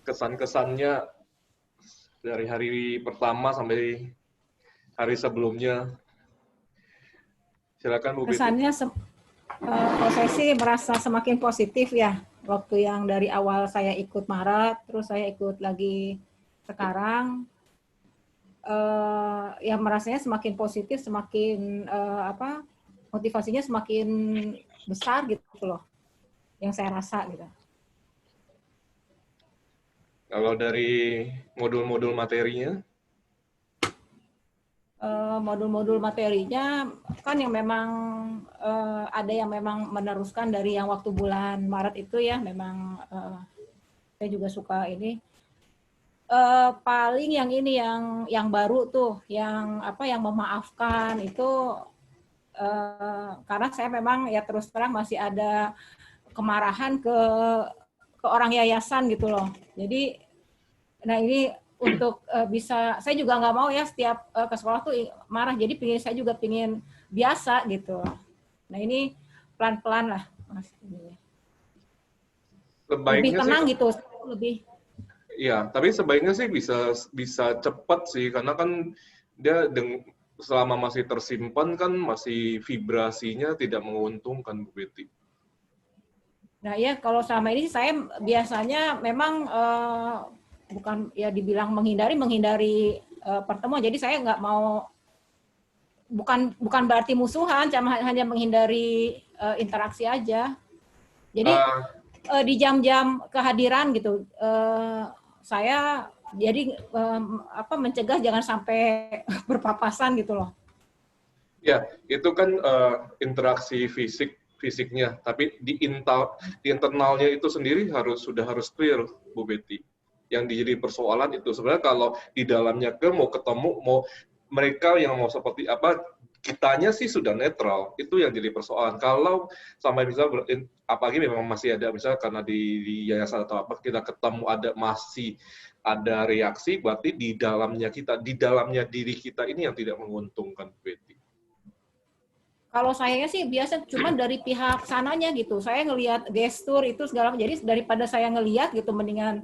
kesan-kesannya dari hari pertama sampai hari sebelumnya. Silakan Bu Betty. Kesannya kalau saya sih merasa semakin positif ya. Waktu yang dari awal saya ikut Maret, terus saya ikut lagi sekarang, ya merasanya semakin positif, semakin motivasinya semakin besar gitu loh, yang saya rasa gitu. Kalau dari modul-modul materinya? Modul-modul materinya kan yang memang ada yang memang meneruskan dari yang waktu bulan Maret itu ya, memang saya juga suka ini. Paling yang ini yang baru tuh, yang yang memaafkan itu, karena saya memang ya terus terang masih ada kemarahan ke orang yayasan gitu loh. Jadi, nah ini untuk bisa, saya juga nggak mau ya setiap ke sekolah tuh marah. Jadi saya juga pingin biasa gitu. Nah ini pelan-pelan lah, Mas. Lebih tenang Sih, gitu, lebih. Iya, tapi sebaiknya sih bisa cepat sih, karena kan dia selama masih tersimpan kan masih vibrasinya tidak menguntungkan, Bu Betty. Nah ya, kalau selama ini saya biasanya memang bukan ya dibilang menghindari pertemuan. Jadi saya nggak mau, bukan berarti musuhan, hanya menghindari interaksi aja. Jadi di jam-jam kehadiran gitu, saya jadi mencegah jangan sampai berpapasan gitu loh. Ya, itu kan interaksi fisiknya, tapi di internalnya itu sendiri sudah harus clear, Bu Betty. Yang jadi persoalan itu sebenarnya kalau di dalamnya mau ketemu, mau mereka yang mau seperti apa, kitanya sih sudah netral, itu yang jadi persoalan. Kalau sampai misalnya, apalagi memang masih ada misalnya karena di yayasan atau apa, kita ketemu masih ada reaksi, berarti di dalamnya diri kita ini yang tidak menguntungkan, Bu Betty. Kalau saya sih biasa cuma dari pihak sananya gitu. Saya ngelihat gestur itu segala, jadi daripada saya ngelihat gitu mendingan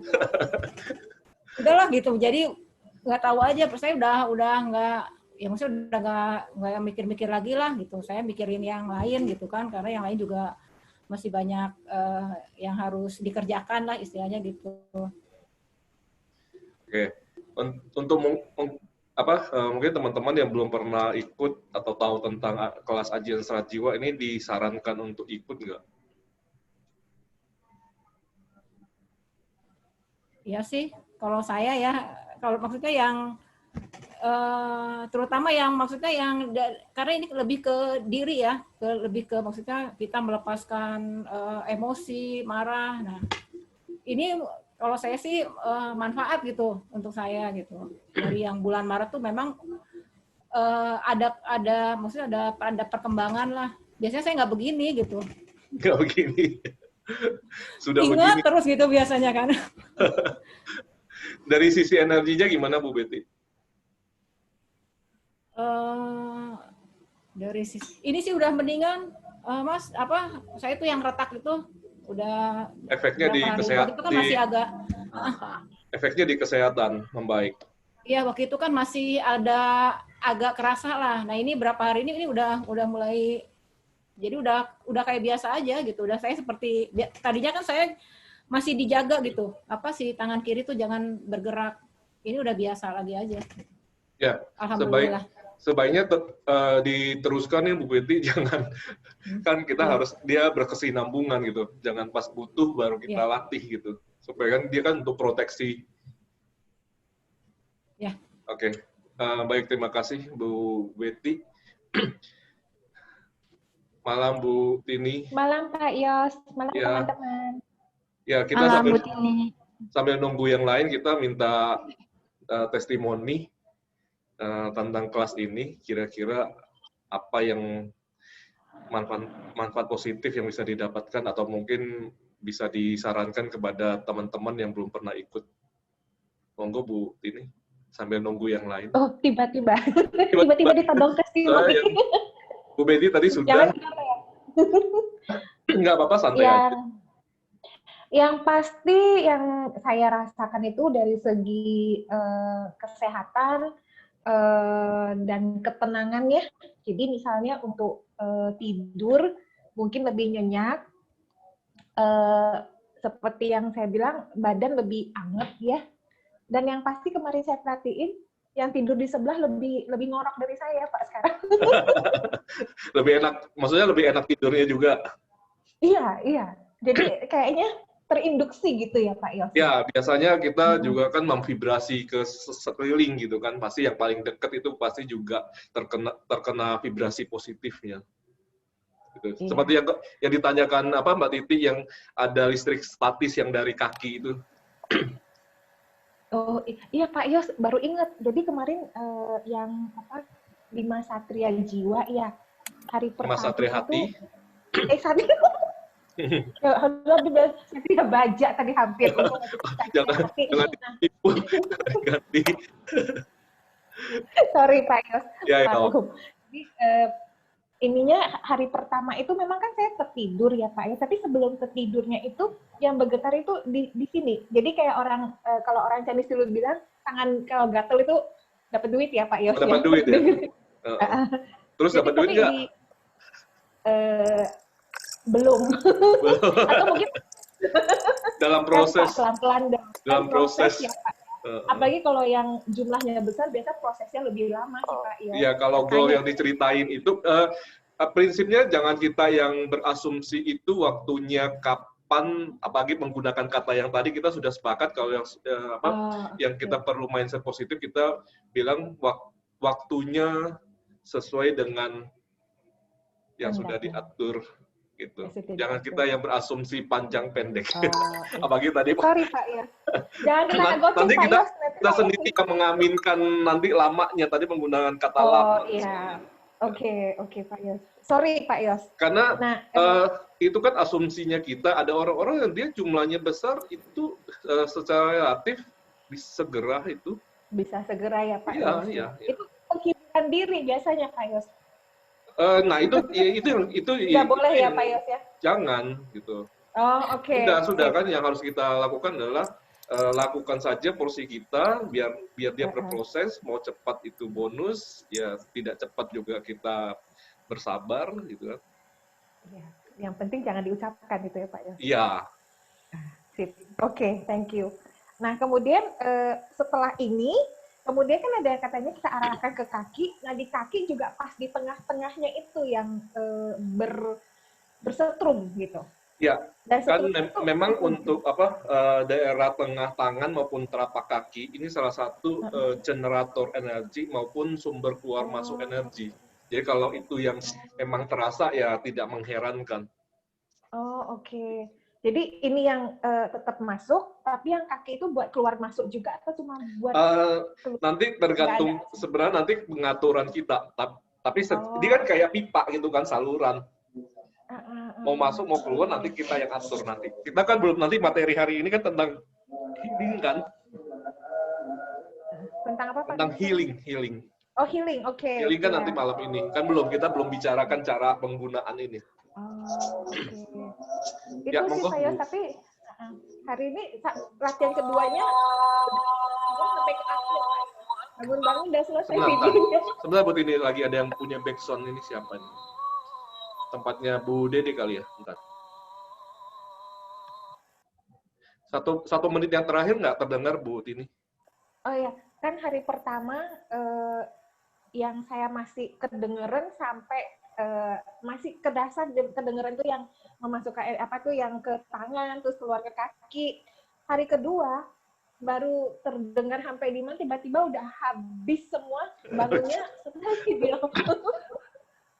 udahlah gitu. Jadi nggak tahu aja, saya udah nggak, ya maksudnya udah nggak mikir-mikir lagi lah gitu. Saya mikirin yang lain gitu kan, karena yang lain juga masih banyak yang harus dikerjakan lah istilahnya gitu. Oke, untuk mungkin teman-teman yang belum pernah ikut atau tahu tentang kelas Ajian Serat Jiwa ini disarankan untuk ikut nggak? Iya sih, kalau saya ya, kalau maksudnya yang terutama yang maksudnya yang karena ini lebih ke diri ya, lebih ke maksudnya kita melepaskan emosi, marah. Nah, ini kalau saya sih manfaat gitu untuk saya gitu. Dari yang bulan Maret tuh memang maksudnya ada perkembangan lah. Biasanya saya nggak begini gitu. Nggak begini. Sudah Ingat begini. terus gitu biasanya kan. Dari sisi energinya gimana, Bu Betty? Dari sisi ini sih udah mendingan, Mas. Saya tuh yang retak itu udah efeknya di kesehatan itu kan masih agak efeknya di kesehatan membaik. Iya, waktu itu kan masih ada agak kerasa lah. Nah, ini berapa hari ini udah mulai, jadi udah kayak biasa aja gitu. Udah saya seperti tadinya kan saya masih dijaga gitu. Si tangan kiri tuh jangan bergerak. Ini udah biasa lagi aja. Ya, alhamdulillah. Sebaiknya diteruskan ya Bu Betty, jangan kan kita harus dia berkesinambungan gitu. Jangan pas butuh baru kita latih gitu. Supaya kan dia kan untuk proteksi. Ya. Oke. Baik, terima kasih Bu Betty. Malam Bu Tini. Malam Pak Yos, malam teman-teman. Ya, kita malam Bu Tini. Sambil nunggu yang lain, kita minta testimoni tentang kelas ini. Kira-kira apa yang manfaat positif yang bisa didapatkan atau mungkin bisa disarankan kepada teman-teman yang belum pernah ikut. Monggo Bu Tini, sambil nunggu yang lain. Oh, tiba-tiba ditodong testimoni. Bu Betty tadi sudah. Jangan kenapa ya? Enggak apa-apa, santai aja. Yang pasti yang saya rasakan itu dari segi kesehatan dan ketenangan ya. Jadi misalnya untuk tidur mungkin lebih nyenyak, eh, seperti yang saya bilang badan lebih anget ya. Dan yang pasti kemarin saya perhatiin yang tidur di sebelah lebih ngorok dari saya Pak sekarang. Lebih enak, maksudnya lebih enak tidurnya juga. Iya, iya. Jadi kayaknya terinduksi gitu ya Pak Yos. Ya, biasanya kita juga kan memvibrasi ke sekeliling gitu kan. Pasti yang paling dekat itu pasti juga terkena vibrasi positifnya. Gitu. Iya. Seperti yang ditanyakan apa Mbak Titi yang ada listrik statis yang dari kaki itu. Oh iya Pak Yos, baru ingat. Jadi kemarin yang apa Bima Satria Jiwa ya hari pertama Satria Hati. Satria Satria Baja tadi hampir. Jangan ditipu, ganti. Sorry Pak Yos. Ya, Jadi ininya hari pertama itu memang kan saya tertidur ya Pak ya, tapi sebelum tertidurnya itu yang bergetar itu di sini. Jadi kayak orang kalau orang Chinese dulu bilang tangan kalau gatel itu dapat duit ya Pak Yos. Dapat duit ya. Terus dapat duit nggak? Belum. Atau mungkin dalam proses. Pelan-pelan dalam proses. Ya, Pak. Apalagi kalau yang jumlahnya besar, biasa prosesnya lebih lama sih Pak. Iya, kalau goal yang diceritain itu, prinsipnya jangan kita yang berasumsi itu waktunya kapan, apalagi menggunakan kata yang tadi kita sudah sepakat kalau yang kita perlu mindset positif, kita bilang waktunya sesuai dengan yang sudah diatur. Gitu. Jangan kita yang berasumsi panjang pendek. Apalagi tadi. Sorry Pak ya. Jangan kita gocek nanti Pak Yos. Kita sendiri yang mengaminkan nanti lamanya tadi menggunakan kata lama. Oh iya. Oke Pak Yos. Sorry Pak Yos. Karena itu kan asumsinya kita ada orang-orang yang dia jumlahnya besar itu secara relatif bisa segera itu. Bisa segera ya Pak Yos. Iya. Itu penghiburan diri biasanya Pak Yos. Nah itu nggak boleh ya Pak Yos ya? Jangan gitu. Oh oke. Sudah kan yang harus kita lakukan adalah lakukan saja porsi kita biar dia berproses. Mau cepat itu bonus, ya tidak cepat juga kita bersabar gitu kan. Ya, yang penting jangan diucapkan gitu ya Pak Yos. Iya. Sip. Oke, thank you. Nah kemudian setelah ini kemudian kan ada katanya kita arahkan ke kaki. Nah di kaki juga pas di tengah-tengahnya itu yang bersetrum gitu. Ya, kan memang untuk daerah tengah tangan maupun telapak kaki ini salah satu generator energi maupun sumber keluar masuk energi. Jadi kalau itu yang memang terasa ya tidak mengherankan. Oh oke. Jadi ini yang tetap masuk, tapi yang kaki itu buat keluar masuk juga atau cuma buat? Nanti tergantung sebenarnya nanti pengaturan kita. Tapi ini kan kayak pipa gitu kan saluran. Mau masuk mau keluar nanti kita yang atur nanti. Kita kan belum nanti materi hari ini kan tentang healing kan? Tentang apa Pak? Tentang healing. Oh healing, oke. Healing kan nanti malam ini. Kan kita belum bicarakan cara penggunaan ini. Oke. Itu Ya, sih saya, tapi hari ini latihan keduanya sampai ke akhir. Bangun-bangun udah selesai videonya. Sebentar buat ini lagi ada yang punya backsound ini siapa ini? Tempatnya Bu Dede kali ya, bentar. Satu menit yang terakhir nggak terdengar Bu Tini? Oh ya, kan hari pertama yang saya masih kedengeran sampai masih ke dasar kedengeran tuh yang memasukkan yang ke tangan terus keluar ke kaki. Hari kedua baru terdengar sampai di mana tiba-tiba udah habis semua bangunnya setelah video.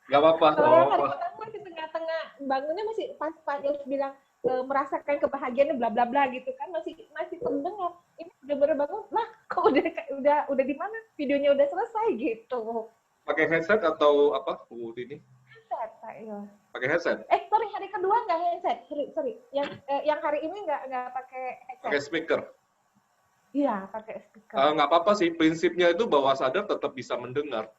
Gak apa-apa. Hari pertama di tengah-tengah bangunnya masih pas Pak Yos bilang merasakan kebahagiaannya bla bla bla gitu kan masih terdengar. Ini udah baru bangun, lah kok udah di mana? Videonya udah selesai gitu. Pakai headset atau apa Bu Tini? Headset Pak Yos. Pakai headset? Sorry hari kedua nggak headset. Sorry. Yang hari ini nggak pakai headset. Pakai speaker. Iya, pakai speaker. Nggak apa-apa sih, prinsipnya itu bawah sadar tetap bisa mendengar.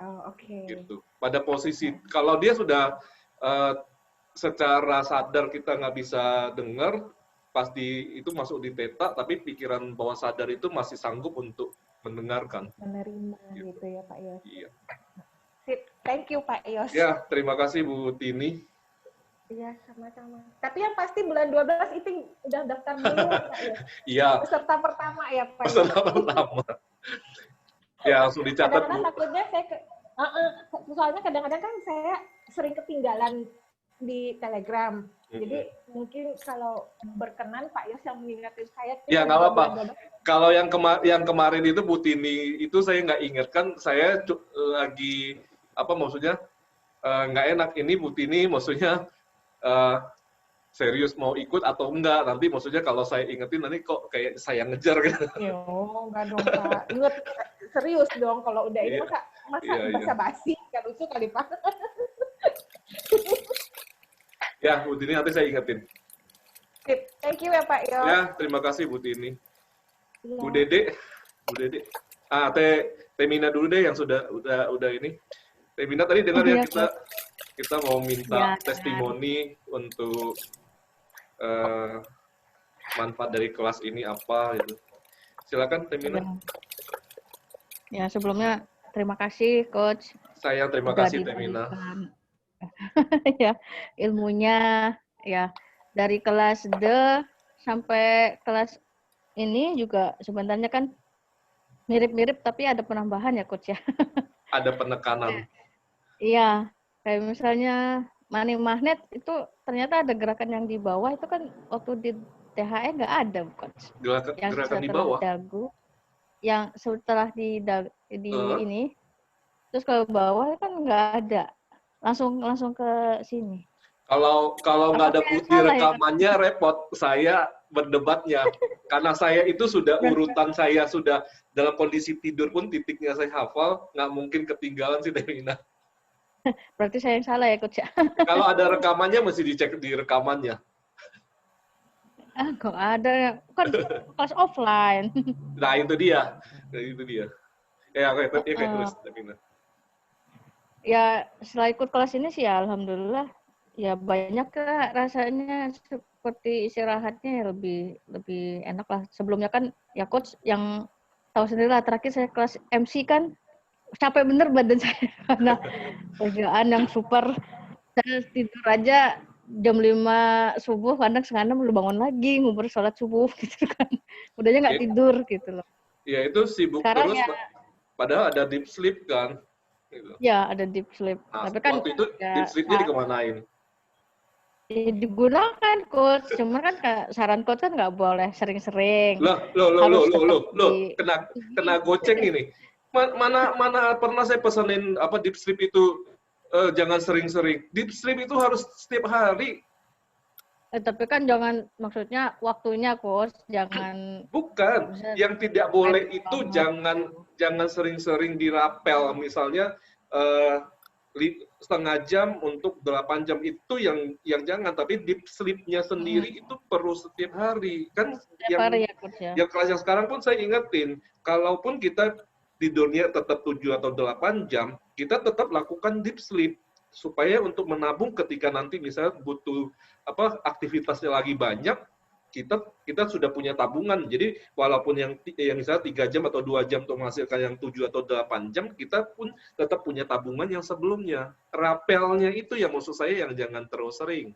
Oh, oke. Gitu. Pada posisi, kalau dia sudah secara sadar kita nggak bisa dengar, pasti itu masuk di theta, tapi pikiran bawah sadar itu masih sanggup untuk mendengarkan. Menerima gitu ya Pak Yos. Iya. Sip. Thank you Pak Yos. Ya, terima kasih Bu Tini. Iya, sama-sama. Tapi yang pasti bulan 12 itu udah daftar dulu Pak Yos. Iya, Peserta pertama ya Pak Yos. peserta pertama. Ya, langsung dicatat Bu. Kadang-kadang takutnya soalnya kadang-kadang kan saya sering ketinggalan di Telegram. Jadi mungkin kalau berkenan Pak Yos yang mengingatkan saya. Ya, nggak apa-apa. Kalau yang kemarin itu Bu Tini, itu saya nggak ingat kan, saya lagi, apa maksudnya, nggak enak. Ini Bu Tini maksudnya serius mau ikut atau enggak. Nanti maksudnya kalau saya ingetin, nanti kok kayak saya ngejar gitu. Yo, enggak dong Pak. Ingat, serius dong kalau udah ini masa basa-basi, nggak lucu kali Pak. Ya, Bu Tini nanti saya ingetin. Sip. Thank you ya Pak Yos. Ya, terima kasih Bu Tini. Ya. Bu Dede. Teh Mina dulu deh yang udah ini. Teh Mina tadi dengar ya kita mau minta testimoni untuk manfaat dari kelas ini apa gitu. Silakan Teh Mina. Ya, sebelumnya terima kasih Coach. Saya terima kasih Teh Mina. Ya, ilmunya ya dari kelas D sampai kelas ini juga sebenarnya kan mirip-mirip tapi ada penambahan ya Coach ya. Ada penekanan. Iya, kayak misalnya money magnet itu ternyata ada gerakan yang di bawah itu kan waktu di THE nggak ada Coach. Gerakan di bawah. Dagu, yang setelah di ini terus ke bawah kan nggak ada. Langsung ke sini. Kalau nggak ada putih rekamannya repot saya berdebatnya karena saya itu sudah urutan saya sudah dalam kondisi tidur pun titiknya saya hafal, nggak mungkin ketinggalan sih Devina. Berarti saya yang salah ya Coach. Kalau ada rekamannya mesti dicek di rekamannya. Kok ada kan kelas offline. Nah itu dia. Ya oke, terus Devina. Ya setelah ikut kelas ini sih ya alhamdulillah ya banyak lah rasanya seperti istirahatnya ya lebih enak lah. Sebelumnya kan ya Coach yang tahu sendiri lah, terakhir saya kelas MC kan capek bener badan saya karena kerjaan yang super. Saya tidur aja jam 5 subuh, kadang setengah 6 belum bangun lagi ngubur sholat subuh gitu kan. Udahnya nggak tidur gitu loh. Ya itu sibuk sekarang terus ya, padahal ada deep sleep kan. Gitu. Ya, ada deep sleep. Nah, tapi kan waktu itu deep sleep-nya dikemanain? Digunakan Coach, cuma kan saran Coach kan nggak boleh sering-sering. Loh, kena goceng ini. Mana pernah saya pesanin apa deep sleep itu jangan sering-sering. Deep sleep itu harus setiap hari. Tapi kan jangan, maksudnya waktunya Coach, jangan. Bukan, yang tidak boleh itu jangan sering-sering dirapel. Misalnya setengah jam untuk 8 jam itu yang jangan, tapi deep sleep-nya sendiri itu perlu setiap hari. Kan setiap hari ya Coach ya. Yang kelas yang sekarang pun saya ingetin, kalaupun kita tidurnya tetap 7 atau 8 jam, kita tetap lakukan deep sleep supaya untuk menabung ketika nanti misalnya butuh aktivitasnya lagi banyak, kita sudah punya tabungan. Jadi walaupun yang misalnya 3 jam atau 2 jam untuk menghasilkan yang 7 atau 8 jam, kita pun tetap punya tabungan yang sebelumnya. Rapelnya itu yang maksud saya yang jangan terlalu sering.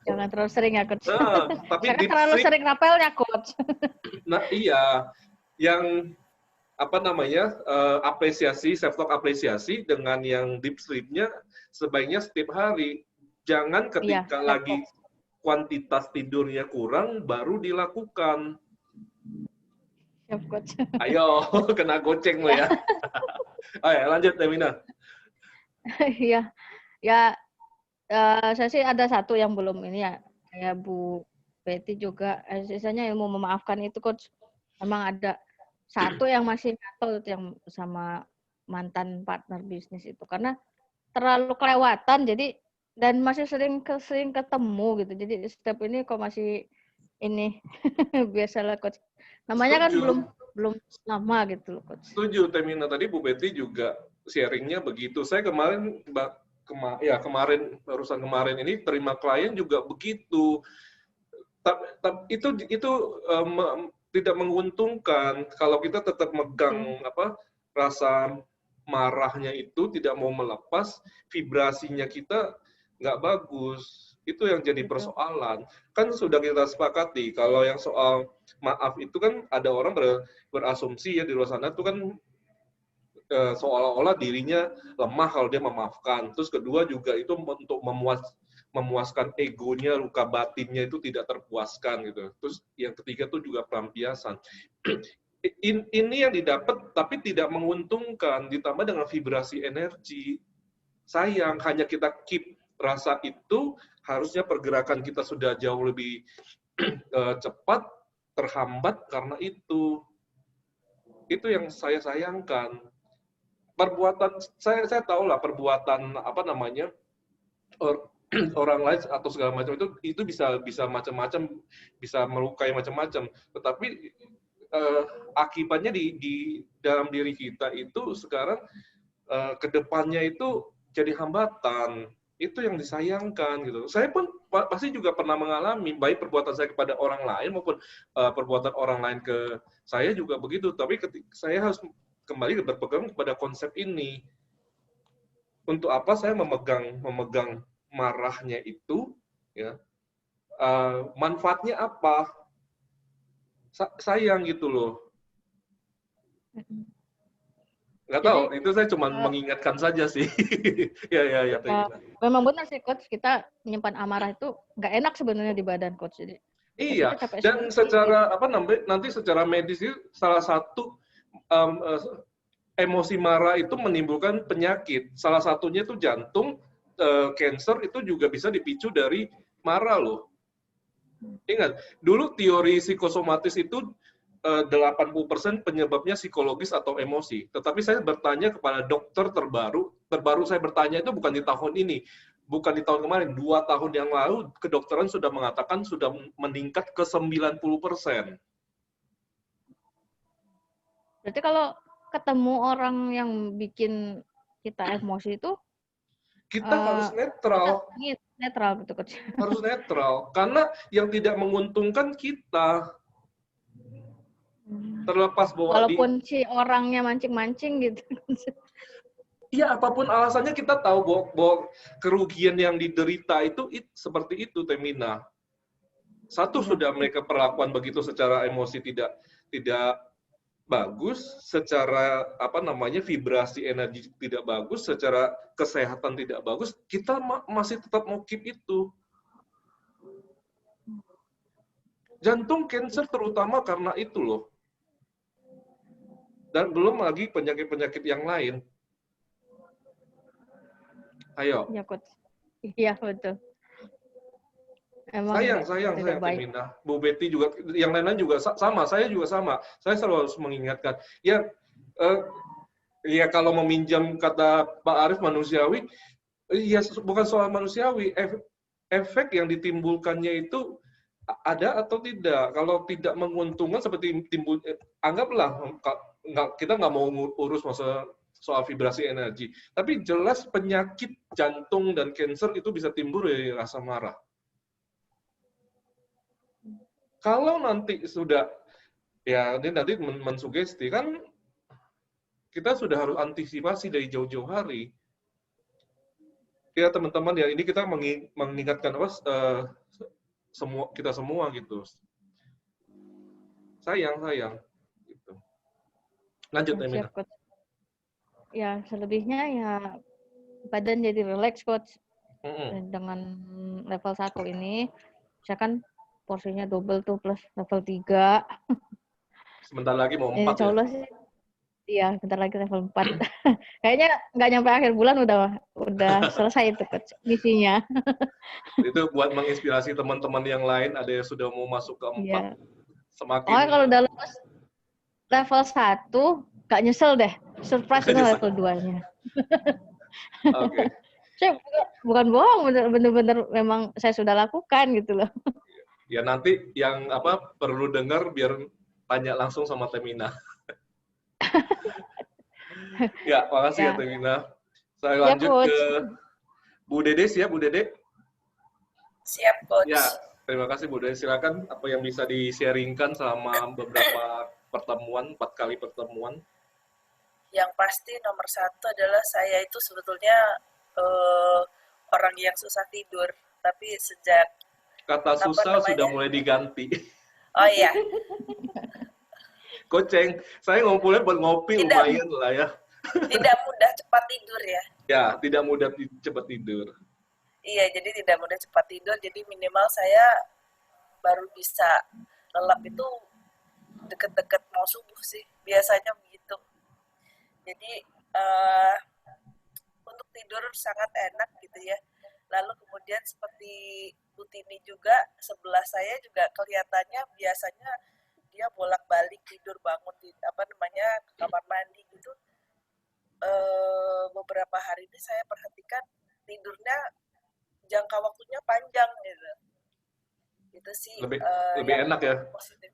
Jangan terlalu sering ya Coach. Nah, tapi terlalu sering rapelnya Coach. Nah iya, yang apresiasi, self talk apresiasi dengan yang deep sleep-nya sebaiknya setiap hari. Jangan ketika lagi kuantitas tidurnya kurang baru dilakukan. Siap Coach. Ayo, kena goceng lo ya. Ayo lanjut Devina. Iya. Ya saya sih ada satu yang belum ini ya. Kayak Bu Betty juga sisanya ilmu memaafkan itu Coach. Memang ada satu yang masih nyantol yang sama mantan partner bisnis itu karena terlalu kelewatan jadi dan masih sering ketemu gitu. Jadi step ini kok masih ini biasalah Coach. Namanya Setuju. Kan belum lama gitu loh Coach. Setuju Temina, tadi Bu Betty juga sharingnya begitu. Saya kemarin barusan kemarin ini terima klien juga begitu. Itu tidak menguntungkan kalau kita tetap megang rasa marahnya itu, tidak mau melepas, vibrasinya kita nggak bagus. Itu yang jadi persoalan. Kan sudah kita sepakati kalau yang soal maaf itu kan ada orang berasumsi ya di luar sana itu kan seolah-olah dirinya lemah kalau dia memaafkan. Terus kedua juga itu untuk memuaskan egonya, luka batinnya itu tidak terpuaskan gitu. Terus yang ketiga itu juga pelampiasan. Ini yang didapat tapi tidak menguntungkan, ditambah dengan vibrasi energi. Sayang, hanya kita keep rasa itu, harusnya pergerakan kita sudah jauh lebih cepat, terhambat karena itu. Itu yang saya sayangkan. Perbuatan, saya tahu lah perbuatan orang lain atau segala macam itu bisa macam-macam, bisa melukai macam-macam. Tetapi akibatnya di dalam diri kita itu sekarang kedepannya itu jadi hambatan. Itu yang disayangkan gitu. Saya pun pasti juga pernah mengalami baik perbuatan saya kepada orang lain maupun perbuatan orang lain ke saya juga begitu. Tapi saya harus kembali berpegang kepada konsep ini. Untuk apa saya memegang marahnya itu, ya, manfaatnya apa? Sayang gitu loh. Nggak tahu, itu saya cuma mengingatkan saja sih. ya. Memang benar sih coach, kita menyimpan amarah itu nggak enak sebenarnya di badan coach. Jadi, iya, dan secara nanti secara medis itu salah satu emosi marah itu menimbulkan penyakit. Salah satunya itu jantung. Cancer itu juga bisa dipicu dari marah loh. Ingat, dulu teori psikosomatis itu 80% penyebabnya psikologis atau emosi. Tetapi saya bertanya kepada dokter terbaru saya bertanya itu bukan di tahun ini, bukan di tahun kemarin, 2 tahun yang lalu kedokteran sudah mengatakan sudah meningkat ke 90%. Berarti kalau ketemu orang yang bikin kita emosi itu, kita harus netral. Netral betul coach. Harus netral karena yang tidak menguntungkan kita. Terlepas bahwa walaupun si orangnya mancing-mancing gitu. Iya, apapun alasannya kita tahu bahwa kerugian yang diderita itu seperti itu, Temina. Satu sudah mereka perlakuan begitu secara emosi tidak bagus, secara vibrasi energi tidak bagus, secara kesehatan tidak bagus, kita masih tetap mau keep itu. Jantung cancer terutama karena itu loh. Dan belum lagi penyakit-penyakit yang lain. Ayo. Ya, coach. Iya, betul. Emang sayang Temina. Bu Betty juga, yang lain-lain juga sama. Saya juga sama. Saya selalu harus mengingatkan. Ya kalau meminjam kata Pak Arief manusiawi, ya bukan soal manusiawi. Efek yang ditimbulkannya itu ada atau tidak. Kalau tidak menguntungkan seperti timbul, anggaplah kita nggak mau urus soal vibrasi energi. Tapi jelas penyakit jantung dan kanker itu bisa timbul dari rasa marah. Kalau nanti sudah, ya ini nanti mensugesti, kan kita sudah harus antisipasi dari jauh-jauh hari. Ya teman-teman, ya ini kita mengingatkan kita semua gitu. Sayang. Gitu. Lanjut, Emina. Ya, selebihnya ya badan jadi relax, coach. Dengan level 1 ini, misalkan porsinya double tuh plus level 3. Sebentar lagi mau 4 Insya Allah sih. Iya, bentar lagi level 4. Kayaknya nggak nyampe akhir bulan udah selesai itu coach misinya. Itu buat menginspirasi teman-teman yang lain, ada yang sudah mau masuk ke 4. Iya. Semakin kalau udah lulus level 1, nggak nyesel deh. Surprise itu level 2-nya. Oke. Saya bukan bohong, bener-bener memang saya sudah lakukan gitu loh. Ya nanti yang perlu dengar biar tanya langsung sama Temina. Ya, makasih ya Temina. Saya lanjut ke Bu Dede siap, Bu Dede? Siap, Coach. Ya, terima kasih Bu Dede. Silakan apa yang bisa di-sharingkan selama beberapa pertemuan, 4 kali pertemuan. Yang pasti nomor satu adalah saya itu sebetulnya orang yang susah tidur, tapi sejak Kata susah sudah namanya? mulai diganti. Oh iya, Koceng, saya ngumpulnya buat ngopi Tidak. lumayan lah ya. tidak mudah cepat tidur ya. Ya, tidak mudah cepat tidur. Iya, jadi tidak mudah cepat tidur. Jadi minimal saya baru bisa lelap itu deket-deket mau subuh sih. Biasanya begitu. Jadi untuk tidur sangat enak gitu ya. Lalu kemudian seperti Bu Tini juga, sebelah saya juga kelihatannya biasanya dia bolak-balik tidur bangun di ke kamar mandi gitu. Beberapa hari ini saya perhatikan tidurnya jangka waktunya panjang gitu. Itu sih Lebih enak ya. positif.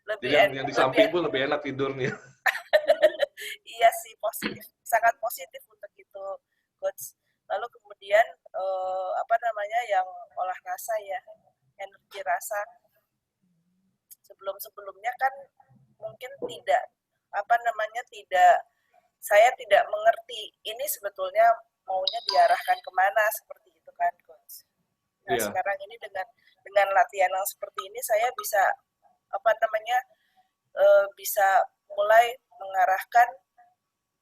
Lebih Jadi yang di samping pun lebih enak tidurnya. Iya sih, positif, sangat positif untuk itu, Coach. Lalu kemudian yang olah rasa ya, energi rasa. Sebelumnya kan mungkin saya tidak mengerti ini sebetulnya maunya diarahkan kemana seperti itu kan, Coach. Nah, Iya. sekarang ini dengan latihan yang seperti ini saya bisa bisa mulai mengarahkan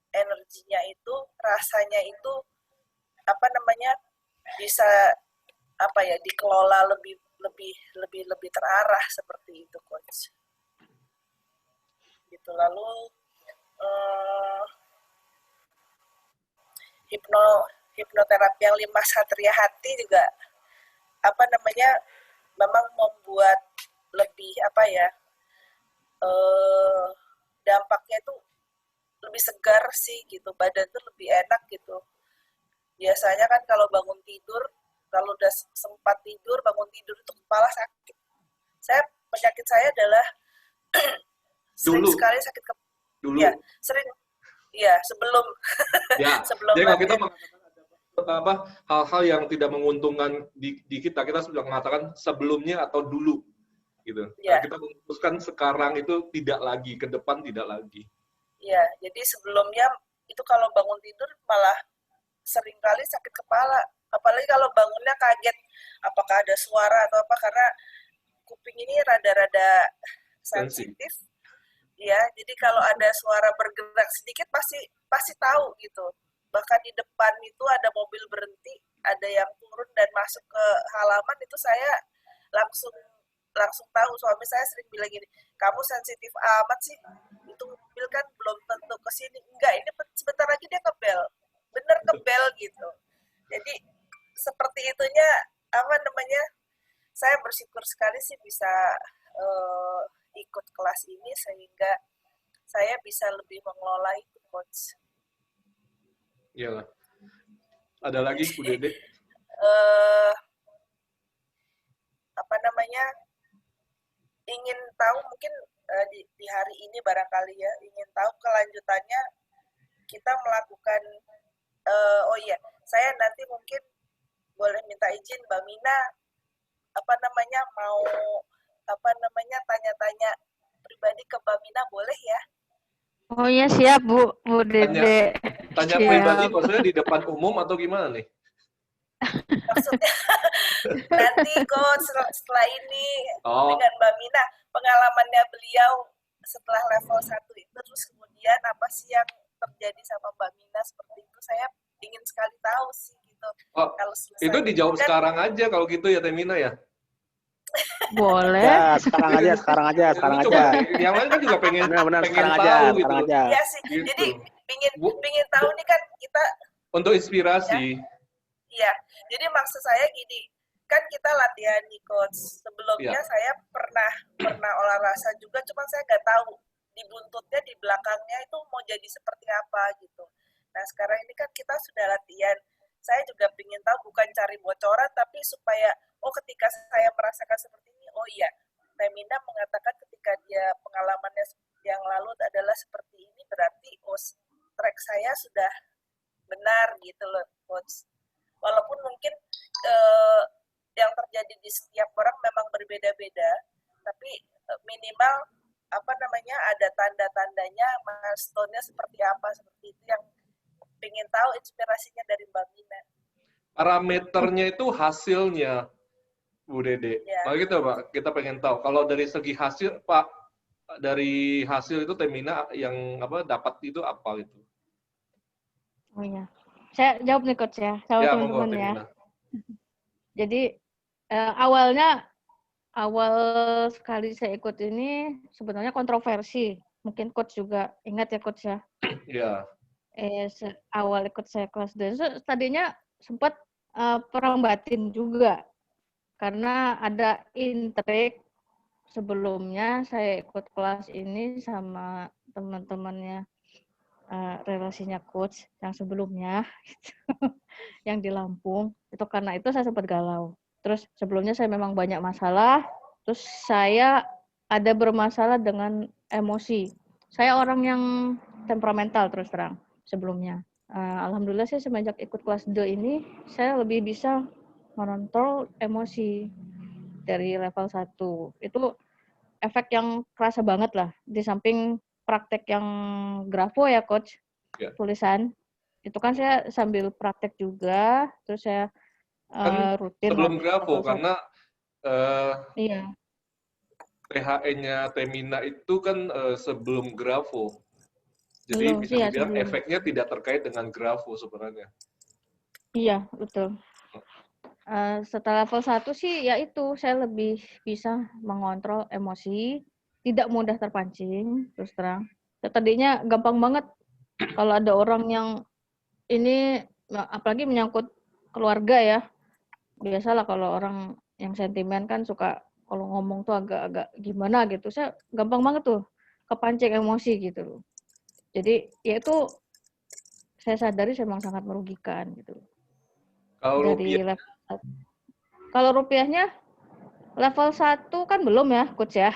energinya itu, rasanya itu bisa dikelola lebih terarah seperti itu, Coach. Gitu. Lalu hipnoterapi yang 5 satria hati juga memang membuat lebih dampaknya itu lebih segar sih gitu, badan tuh lebih enak gitu. Biasanya kan kalau bangun tidur, kalau udah sempat tidur, bangun tidur itu kepala sakit. Penyakit saya adalah sering sekali sakit kepala. Dulu. Ya, sering. Iya, sebelum. Ya, sebelum jadi kalau kita mengatakan hal-hal yang tidak menguntungkan di kita sudah mengatakan sebelumnya atau dulu, gitu. Ya. Nah, kita memutuskan sekarang itu tidak lagi, ke depan tidak lagi. Iya, jadi sebelumnya itu kalau bangun tidur malah sering kali sakit kepala. Apalagi kalau bangunnya kaget, apakah ada suara atau apa, karena kuping ini rada-rada sensitif. Ya, jadi kalau ada suara bergerak sedikit pasti tahu gitu. Bahkan di depan itu ada mobil berhenti, ada yang turun dan masuk ke halaman, itu saya langsung tahu. Suami saya sering bilang gini, kamu sensitif amat sih, itu mobil kan belum tentu ke sini. Enggak, ini sebentar lagi dia kebel. Bener kebel gitu. Jadi seperti itunya saya bersyukur sekali sih bisa ikut kelas ini sehingga saya bisa lebih mengelola itu, Coach. Iyalah. Ada lagi, Bu Dede? Ingin tahu mungkin di hari ini barangkali ya, ingin tahu kelanjutannya kita melakukan saya nanti mungkin boleh minta izin Mbak Mina mau tanya-tanya pribadi ke Mbak Mina, boleh ya? Oh iya, siap Bu Dede. Tanya pribadi maksudnya di depan umum atau gimana nih? Maksudnya nanti Coach setelah ini dengan Mbak Mina, pengalamannya beliau setelah level 1 itu, terus kemudian apa sih yang terjadi sama Mbak Mina seperti itu, saya ingin sekali tahu sih gitu. Kalau selesai, itu dijawab kan, sekarang aja kalau gitu ya Teh Mina ya? Boleh. Ya, sekarang aja. Yang lain kan juga pengen sekarang tahu aja. Iya sih. Gitu. Jadi pingin tahu nih kan kita untuk inspirasi. Iya. Jadi maksud saya gini, kan kita latihan nih Coach. Sebelumnya saya pernah olah rasa juga, cuman saya nggak tahu di buntutnya, di belakangnya itu mau jadi seperti apa gitu. Nah sekarang ini kan kita sudah latihan. Saya juga ingin tahu, bukan cari bocoran, tapi supaya ketika saya merasakan seperti ini, Teh Mina mengatakan ketika dia pengalamannya yang lalu adalah seperti ini, berarti track saya sudah benar gitu loh, Coach. walaupun mungkin eh, yang terjadi di setiap orang memang berbeda-beda, tapi minimal apa namanya ada tanda-tandanya, milestone-nya seperti apa, seperti itu yang pengen tahu inspirasinya dari Mbak Mina. Parameternya itu hasilnya, Bu Dede. Ya. Nah, gitu, Pak. Kita pengen tahu. Kalau dari segi hasil, Pak, dari hasil itu Temina yang apa dapat itu apa gitu? Oh iya. Saya jawab nih Coach ya, sama Ya, teman-teman monggo, ya. Temina. Jadi awal sekali saya ikut ini sebenarnya kontroversi. Mungkin Coach juga ingat ya Coach ya. Ya. Awal ikut saya kelas 2 tadinya sempat perang batin juga. Karena ada intrik sebelumnya saya ikut kelas ini sama teman-temannya relasinya Coach yang sebelumnya yang di Lampung. Itu karena itu saya sempat galau. Terus sebelumnya saya memang banyak masalah, terus saya ada bermasalah dengan emosi. Saya orang yang temperamental terus terang sebelumnya. Alhamdulillah saya semenjak ikut kelas 2 ini, saya lebih bisa mengontrol emosi dari level 1. Itu efek yang kerasa banget lah. Di samping praktek yang grafo ya Coach, Ya. tulisan. Itu kan saya sambil praktek juga, terus saya rutin sebelum lah. grafo, karena iya. THE-nya Temina itu kan sebelum grafo. Jadi Belum bisa sih ya, dibilang sebelum. efeknya tidak terkait dengan grafo sebenarnya. Iya, betul. Setelah level 1 sih ya itu saya lebih bisa mengontrol emosi, tidak mudah terpancing, terus terang. Tadinya gampang banget kalau ada orang yang ini apalagi menyangkut keluarga ya. Biasalah kalau orang yang sentimen kan suka kalau ngomong tuh agak-agak gimana gitu. Saya gampang banget tuh kepancing emosi gitu. Jadi ya itu saya sadari memang sangat merugikan gitu. Kalau Dari rupiah, kalau rupiahnya level 1 kan belum ya, Coach ya.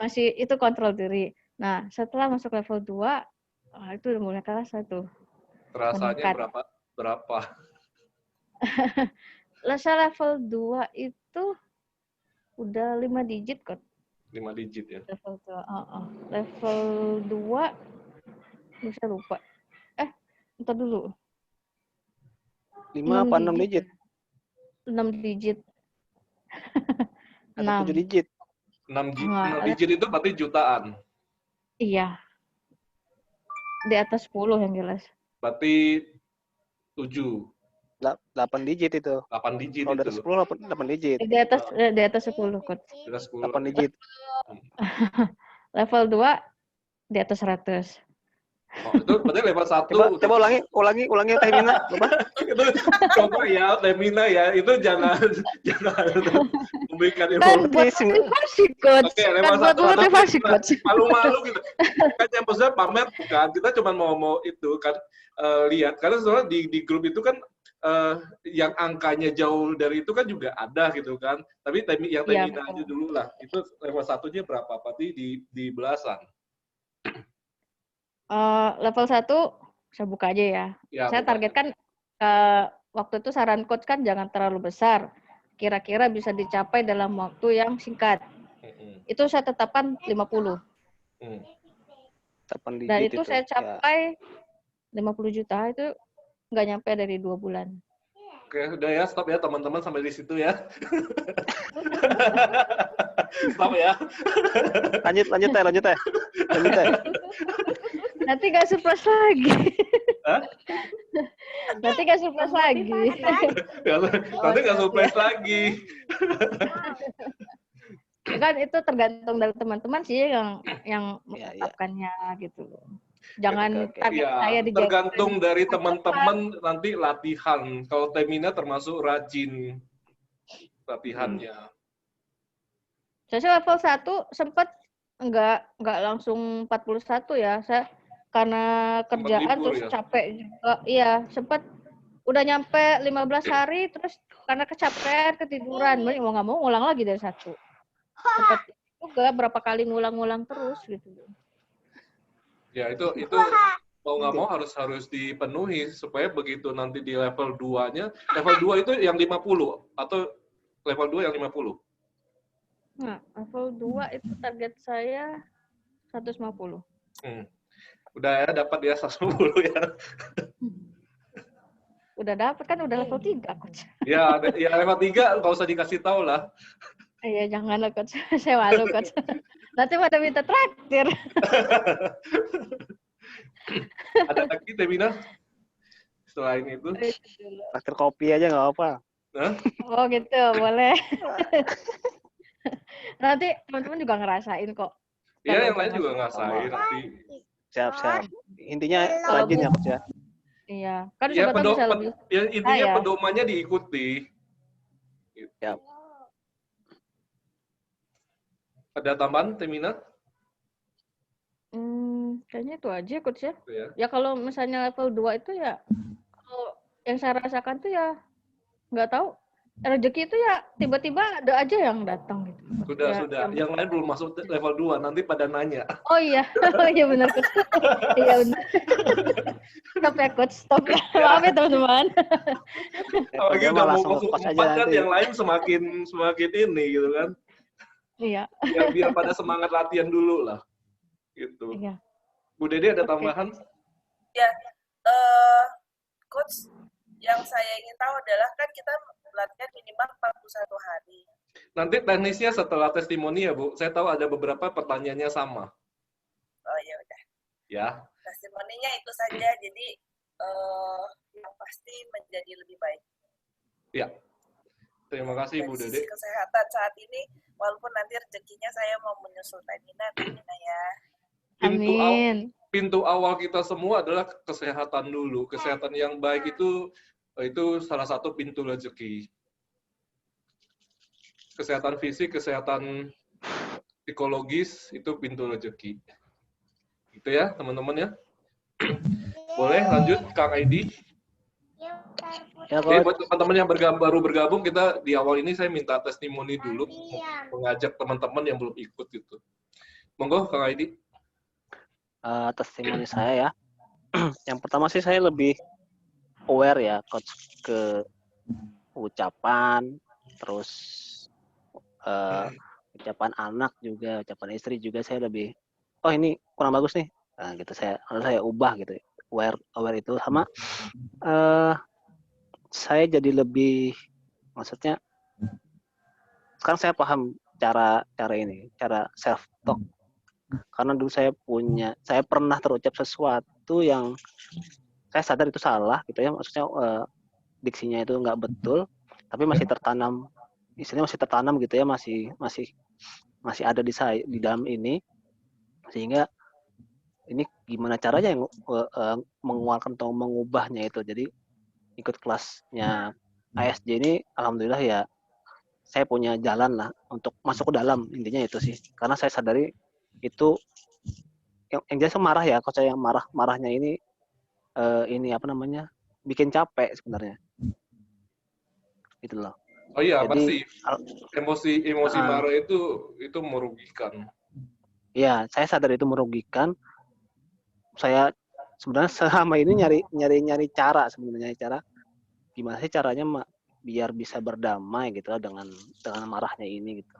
Masih itu kontrol diri. Nah, setelah masuk level 2, itu udah mulai kerasa tuh. terasanya Meningkat. berapa? Level 2 itu udah 5 digit, Coach. 5 digit ya. Level 2. Level 2 bisa lupa. Entar dulu. 5 apa 6 digit? 6 digit. Atau 7 digit? 6 digit itu berarti jutaan. Iya. Di atas 10 yang jelas. Berarti 7. 8 digit itu. 8 digit kalau itu. Kalau dari 10 8 digit. Di atas 10, Coach. Di atas 10. 8 digit. Level 2 di atas 100. Oh, itu berarti level 1. Coba ulangi Temina. Itu coba ya Temina ya. Itu jangan memberikan Kan buat informasi. motivasi, Coach. Oke, level Kan buat 1 motivasi, Coach. malu-malu gitu. Kan yang maksudnya pamer bukan. Kita cuma mau itu kan lihat. Karena sebenarnya di grup itu kan yang angkanya jauh dari itu kan juga ada gitu kan. Tapi yang Temina aja dulu lah. Itu level 1-nya berapa? Berarti di belasan. Level 1 saya buka aja ya. Saya targetkan waktu itu saran coach kan jangan terlalu besar. Kira-kira bisa dicapai dalam waktu yang singkat. Itu saya tetapkan 50. Dan itu saya capai 50 juta itu nggak nyampe dari 2 bulan. Oke, udah ya, stop ya teman-teman sampai di situ ya. Stop ya. Lanjut ya. Nanti nggak surprise lagi. Hah? Nanti nggak surprise lagi. Nanti nggak surprise lagi. Kan itu tergantung dari teman-teman sih yang menetapkannya gitu. Jangan target saya dijawab. Tergantung dari teman-teman nanti latihan. Kalau Temina termasuk rajin latihannya. Saya level 1 sempat nggak langsung 41 ya. Saya karena kerjaan terus capek juga. Iya, sempat udah nyampe 15 hari terus karena kecapean, ketiduran, mau nggak mau ngulang lagi dari 1. Sempat juga berapa kali ngulang-ngulang terus gitu. Ya, itu mau nggak mau harus dipenuhi supaya begitu nanti di level 2-nya, level 2 itu yang 50 atau level 2 yang 50. Nah, level 2 itu target saya 150. Udah ya dapat ya 110 ya. Udah dapet kan, udah level 3, Coach. Ya level 3 nggak usah dikasih tahu lah. Iya, jangan lah, Coach. Saya malu, Coach. Nanti pada minta traktir. Ada lagi Temina? Selain itu? Traktir kopi aja nggak apa. Hah? Oh gitu, boleh. Nanti teman-teman juga ngerasain kok. Iya, yang lain juga ngerasain nanti. Siap. Intinya rajin ya, Coach ya. Iya, kan Ya, sobat bisa lebih. intinya ya. pedomannya diikuti. Siap. Ada tambahan, Temina? Kayaknya itu aja, Coach ya. Ya. Ya kalau misalnya level 2 itu ya, kalau yang saya rasakan tuh ya nggak tahu, rezeki itu ya tiba-tiba ada aja yang datang gitu. Sudah. Yang lain belum masuk level 2, nanti pada nanya. Oh iya, iya benar, Coach. Iya benar. Stop ya, Coach. Stop ya. Maaf ya, teman-teman. Apalagi Dia udah mah mau langsung masuk lepas aja 4 kan, nanti. yang lain semakin ini gitu kan. Iya. Biar pada semangat latihan dulu lah. Gitu. Iya. Bu Dede ada Oke. tambahan? Ya, Coach, yang saya ingin tahu adalah kan kita latihan minimal 41 hari. Nanti teknisnya setelah testimoni ya, Bu. Saya tahu ada beberapa pertanyaannya sama. Oh ya udah. Ya. Testimoninya itu saja, jadi yang pasti menjadi lebih baik. Ya. Terima kasih, Bu Dari Dede. sisi kesehatan saat ini, walaupun nanti rezekinya saya mau menyusul Temina ya. Amin. Pintu awal kita semua adalah kesehatan dulu. Kesehatan yang baik itu salah satu pintu rezeki. Kesehatan fisik, kesehatan psikologis itu pintu rezeki. Gitu ya, teman-teman ya. Boleh lanjut, Kang Aidi. Ya, Oke, Coach. buat teman-teman yang baru bergabung, kita di awal ini saya minta testimoni dulu, mengajak teman-teman yang belum ikut gitu. Monggo, Kang Aidi. Testimoni saya ya. Yang pertama sih saya lebih aware ya, Coach, ke ucapan, terus ucapan anak juga, ucapan istri juga saya lebih, oh ini kurang bagus nih, nah, gitu saya ubah gitu, aware itu sama saya jadi lebih, maksudnya sekarang saya paham cara self talk, karena dulu saya pernah terucap sesuatu yang saya sadar itu salah gitu ya, maksudnya diksinya itu nggak betul, tapi masih tertanam, istilahnya masih tertanam gitu ya, masih ada di dalam ini, sehingga ini gimana caranya yang mengeluarkan atau mengubahnya itu. Jadi ikut kelasnya ASJ ini alhamdulillah ya, saya punya jalan lah untuk masuk ke dalam, intinya itu sih, karena saya sadari itu yang jelas marah ya, kalau saya yang marahnya ini apa namanya, bikin capek sebenarnya gitu loh. Oh iya, Jadi, pasti emosi marah itu merugikan. Ya, saya sadar itu merugikan. Saya sebenarnya selama ini nyari cara gimana sih caranya biar bisa berdamai gitu dengan marahnya ini gitu.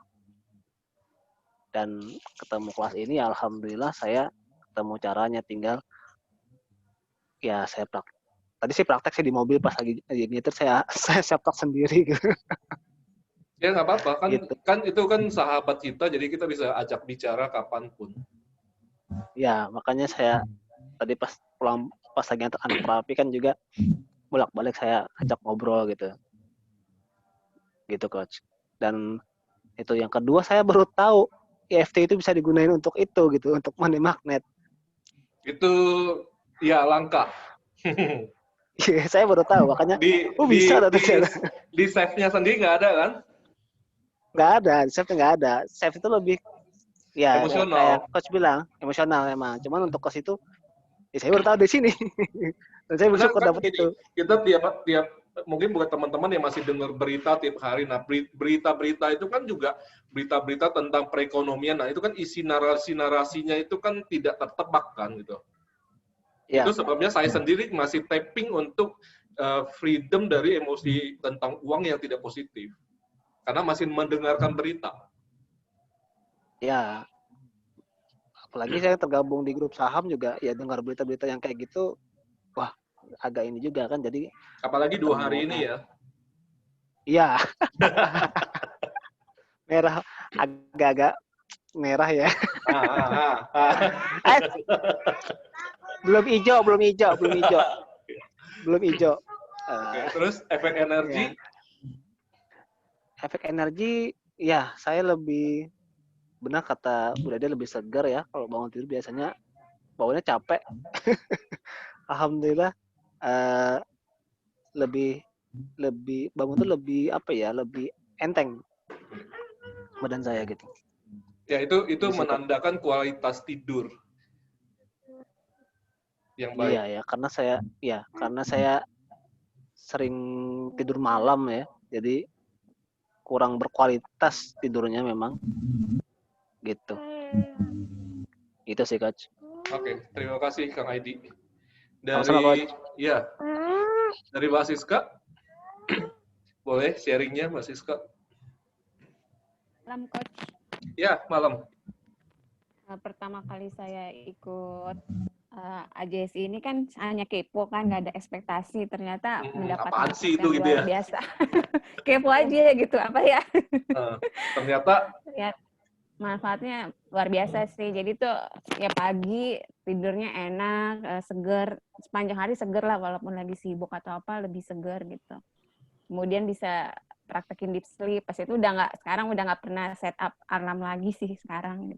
Dan ketemu kelas ini alhamdulillah saya ketemu caranya, tinggal ya saya tadi sih praktek sih di mobil, pas lagi nyetir saya praktek sendiri gitu. Ya nggak apa-apa, Gitu. kan itu kan sahabat kita, jadi kita bisa ajak bicara kapanpun. Ya, makanya saya tadi pas pulang, pas lagi anak terapi kan juga bolak-balik saya ajak ngobrol gitu Coach. Dan itu yang kedua, saya baru tahu EFT itu bisa digunain untuk itu gitu, untuk money magnet. Itu ya langka. Saya baru tahu, makanya bisa di save-nya sendiri nggak ada kan? Nggak ada, save nggak ada. Save itu lebih ya emosional. Kayak Coach bilang, emosional emang. Cuman untuk coach itu ya saya baru tahu di sini. Dan saya bersyukur dapat itu. Kita tiap mungkin buat teman-teman yang masih dengar berita tiap hari. Nah, berita-berita itu kan juga berita-berita tentang perekonomian. Nah, itu kan isi narasinya itu kan tidak tertebak kan gitu. Ya, Itu sebabnya saya sendiri masih tapping untuk freedom dari emosi tentang uang yang tidak positif. Karena masih mendengarkan berita. ya. Apalagi saya tergabung di grup saham juga, ya dengar berita-berita yang kayak gitu, wah agak ini juga kan. Jadi Apalagi 2 hari ketemu, ini ya. iya, merah, agak-agak merah ya. Eh, belum hijau. Oke, terus efek energi. Ya. Efek energi, ya saya lebih, benar kata Bu Dede, lebih segar ya. Kalau bangun tidur biasanya bangunnya capek. Alhamdulillah lebih bangun tuh lebih apa ya, lebih enteng badan saya gitu. Ya itu Jadi sih, Kak. menandakan kualitas tidur yang baik. Iya ya, karena saya sering tidur malam ya. Jadi kurang berkualitas tidurnya memang gitu. Itu sih, Coach. Oke, terima kasih Kang Aidi. Sama-sama, Dari Coach. ya, dari Mbak Siska. Boleh sharingnya Mbak Siska? Malam, Coach. Ya, malam. Pertama kali saya ikut AJSI ini kan hanya kepo kan, nggak ada ekspektasi. Ternyata mendapat Apaan manfaat sih itu yang gitu luar ya? biasa. Kepo aja gitu, apa ya? Ternyata Ya, manfaatnya luar biasa sih. Jadi tuh ya pagi tidurnya enak, seger. Sepanjang hari seger lah, walaupun lagi sibuk atau apa, lebih seger gitu. Kemudian bisa praktekin deep sleep. Pas itu sekarang udah nggak pernah set up alarm lagi sih sekarang.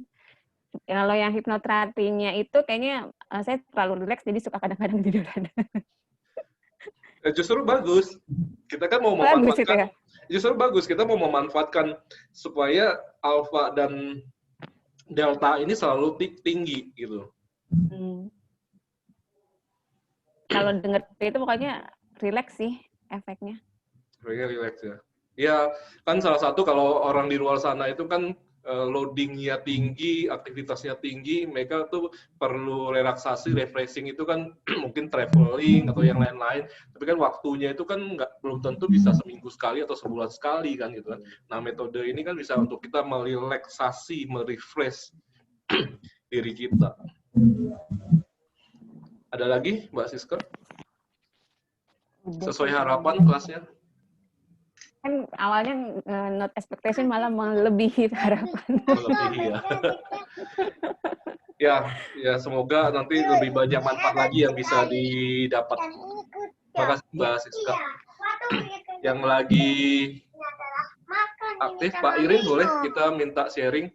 Kalau yang hipnoterapinya itu kayaknya saya terlalu rileks, jadi suka kadang-kadang tiduran. justru bagus. Kita kan mau Bagus itu memanfaatkan, ya. justru bagus. Kita mau memanfaatkan supaya alfa dan delta ini selalu tinggi gitu. Kalau denger itu pokoknya rileks sih efeknya. Relax ya. Ya, kan salah satu kalau orang di luar sana itu kan loading-nya tinggi, aktivitasnya tinggi, mereka tuh perlu relaksasi, refreshing itu kan mungkin traveling atau yang lain-lain. Tapi kan waktunya itu kan belum tentu bisa seminggu sekali atau sebulan sekali kan gitu kan. Nah, metode ini kan bisa untuk kita merelaksasi, merefresh diri kita. Ada lagi, Mbak Siska? Sesuai harapan kelasnya? Kan awalnya not expectation malah melebihi harapan. Melebihi ya. Ya semoga nanti lebih banyak manfaat lagi yang bisa didapat. Terima kasih Mbak Siska. Yang lagi aktif, Pak Irin, boleh kita minta sharing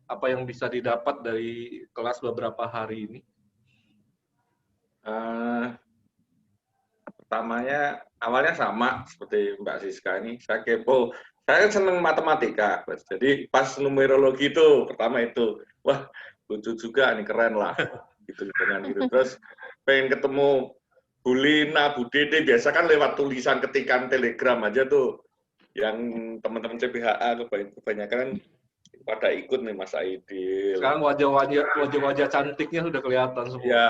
apa yang bisa didapat dari kelas beberapa hari ini? Awalnya sama seperti Mbak Siska ini, saya kepo. Saya kan seneng matematika, jadi pas numerologi itu pertama itu, wah lucu juga nih, keren lah, gitu dengan gitu. Terus pengen ketemu Bu Lina, Bu Dede, biasa kan lewat tulisan ketikan telegram aja tuh, yang teman-teman CPHA kebanyakan pada ikut nih, Mas Aidil. Sekarang wajah-wajah cantiknya sudah kelihatan semua. Ya,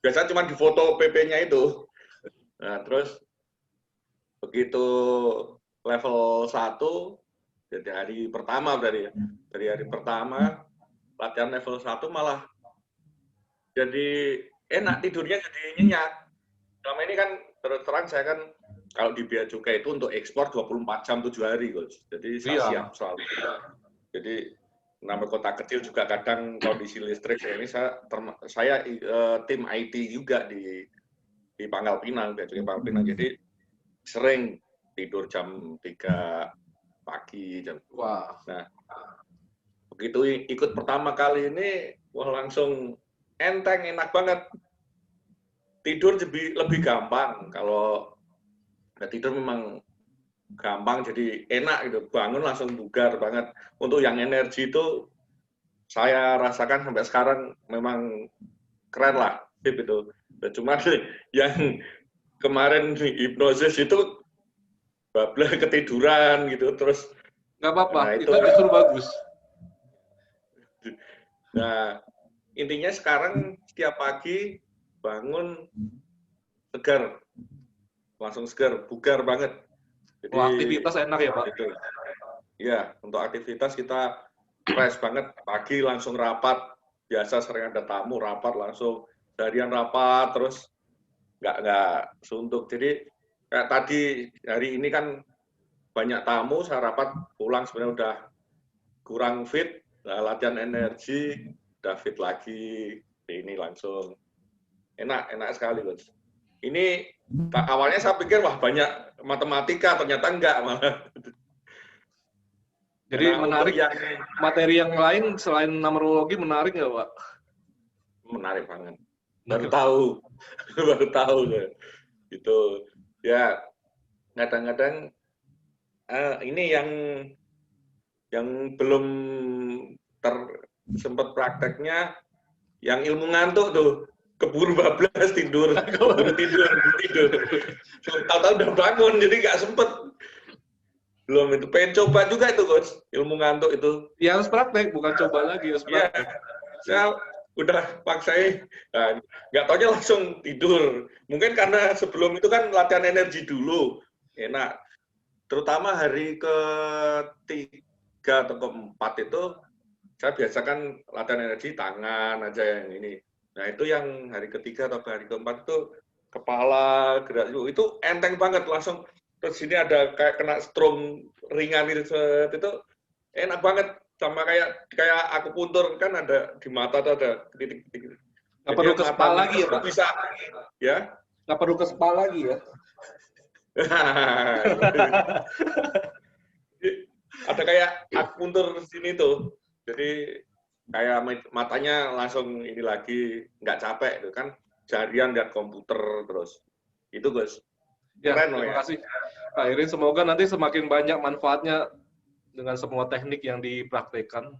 biasanya cuma di foto PP-nya itu. Nah, terus begitu level 1, dari hari pertama berarti ya. Dari hari pertama, latihan level 1 malah jadi enak, tidurnya jadi nyenyak. Selama ini kan, terus terang saya kan, kalau di Bea Cukai itu untuk ekspor 24 jam 7 hari, Coach. Jadi saya siap selalu. Jadi, nama kota kecil juga kadang kondisi listrik, ini saya tim IT juga di Pangkal Pinang, Bea Cukai Pangkal Pinang. Jadi sering tidur jam 3 pagi. Wah. Nah, begitu ikut pertama kali ini, wah langsung enteng, enak banget. Tidur lebih gampang. Kalau nggak tidur memang gampang, jadi enak gitu. Bangun langsung bugar banget. Untuk yang energi itu, saya rasakan sampai sekarang memang keren lah, tip itu. Cuma yang kemarin hipnosis itu bablas ketiduran gitu, terus nggak apa-apa, itu justru bagus. Nah, intinya sekarang setiap pagi bangun segar, langsung segar, bugar banget. Jadi Wah, aktivitas enak ya Pak? gitu. Ya, untuk aktivitas kita fresh banget, pagi langsung rapat, biasa sering ada tamu rapat langsung, seharian rapat, terus nggak suntuk. Jadi kayak tadi, hari ini kan banyak tamu, saya rapat pulang sebenarnya udah kurang fit, nah, latihan energi, udah fit lagi, ini langsung enak sekali Coach. Ini awalnya saya pikir wah banyak matematika, ternyata enggak malah. Jadi Karena menarik, yang materi yang lain selain numerologi menarik nggak Pak? menarik banget. Baru tahu, baru tahu gitu. Ya kadang-kadang ini yang belum sempat prakteknya, yang ilmu ngantuk tuh, keburu bablas tidur, tahu-tahu udah bangun, jadi nggak sempet. Belum itu, pengen coba juga itu Coach, ilmu ngantuk itu. Ya harus praktek, bukan coba lagi, harus Iya, praktek. saya udah paksain, nggak taunya langsung tidur. Mungkin karena sebelum itu kan latihan energi dulu, enak. Terutama hari ketiga atau keempat itu, saya biasakan latihan energi tangan aja yang ini. Nah itu yang hari ketiga atau hari keempat itu kepala gerak itu enteng banget, langsung terus sini ada kayak kena strum ringan itu enak banget, sama kayak aku puntur kan ada di mata tuh ada titik-titik. Nggak perlu ke spa lagi ya Pak? Bisa ya. Nggak perlu ke spa lagi ya? Ada kayak akupuntur di sini tuh, jadi kayak matanya langsung ini lagi, nggak capek itu kan, seharian lihat komputer terus itu Gus. Ya, Keren, terima ya. kasih Pak Irin, semoga nanti semakin banyak manfaatnya dengan semua teknik yang dipraktekkan.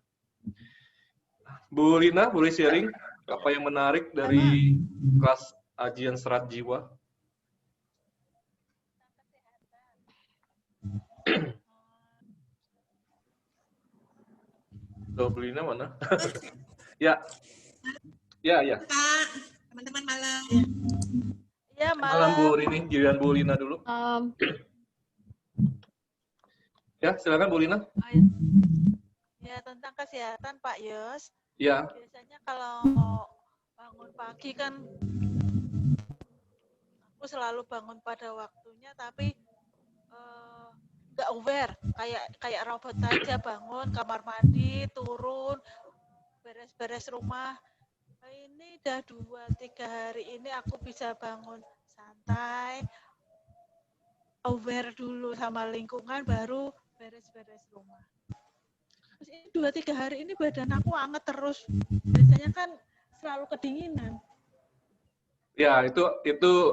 Bu Lina, boleh sharing apa yang menarik dari kelas Ajian Serat Jiwa? Tuh, Bu Lina mana? Ya. Kak, teman-teman malam. Ya, Malam Bu Rini, giliran Bu Lina dulu. Ya, silakan Bu Lina. Ya, tentang kesehatan Pak Yos. Ya. Biasanya kalau bangun pagi kan aku selalu bangun pada waktunya, tapi nggak aware, kayak robot aja, bangun kamar mandi, turun, beres-beres rumah. Ini udah 2-3 hari ini aku bisa bangun santai, aware dulu sama lingkungan, baru beres-beres rumah. Terus ini 2-3 hari ini badan aku anget terus. Biasanya kan selalu kedinginan. Ya, itu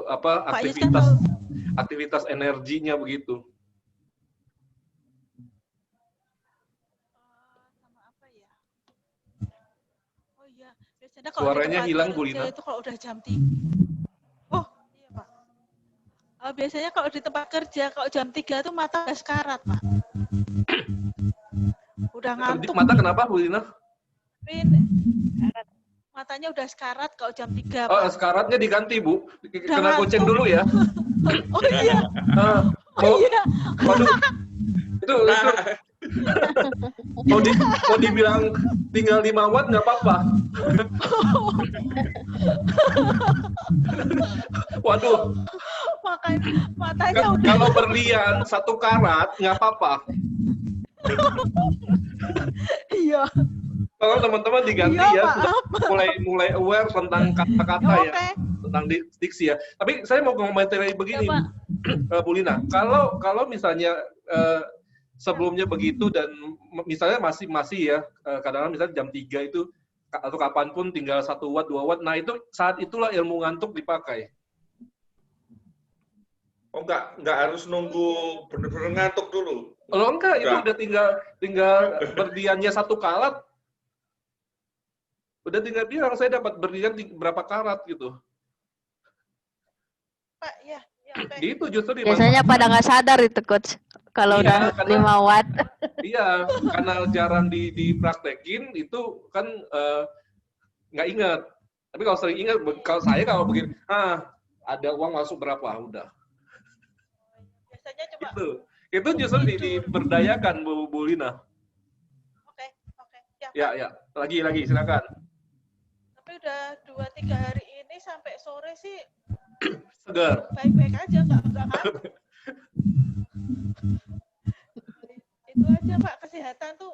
apa Pak Yus aktivitas energinya begitu. Sama apa ya? Oh iya, biasanya kalau Suaranya di tempat hilang, Bu kerja Lina. itu kalau udah jam 3. Oh, iya Pak. Biasanya kalau di tempat kerja kalau jam 3 tuh mata udah sekarat, Pak. Udah ngantuk. Mata kenapa, Bu Lina? Matanya udah sekarat kalau jam 3, Oh, Pak. sekaratnya diganti, Bu. Udah Kena goceng ngantuk. dulu ya. Oh iya. Oh iya. Waduh. Itu mau dibilang tinggal 5 watt nggak apa-apa. Waduh. Matanya udah. Kalau berlian 1 karat nggak apa-apa. Iya. Kalau teman-teman diganti Iya, ya, Pak. sudah mulai aware tentang kata-kata ya, tentang diksi ya. Tapi saya mau komentari begini, Bu Lina. Kalau misalnya sebelumnya begitu dan misalnya masih ya, kadang-kadang misalnya jam 3 itu atau kapanpun tinggal 1 watt, 2 watt, nah itu saat itulah ilmu ngantuk dipakai. Oh nggak harus nunggu bener-bener ngantuk dulu. Kalau enggak, itu udah tinggal berdiannya 1 karat. Udah tinggal bilang saya dapat berdian berapa karat gitu. Pak, ya. Gitu justru Biasanya pada nggak sadar itu Coach. Kalau Iya, udah 5 watt. Iya, karena jarang dipraktekin itu kan nggak ingat. Tapi kalau sering ingat, kalau begini, ada uang masuk berapa, udah. Biasanya coba Itu justru diberdayakan Bu Lina. oke. Ya. Lagi, silakan. Tapi udah 2-3 hari ini sampai sore sih Segar. baik-baik aja, nggak ngantuk. Itu aja Pak, kesehatan tuh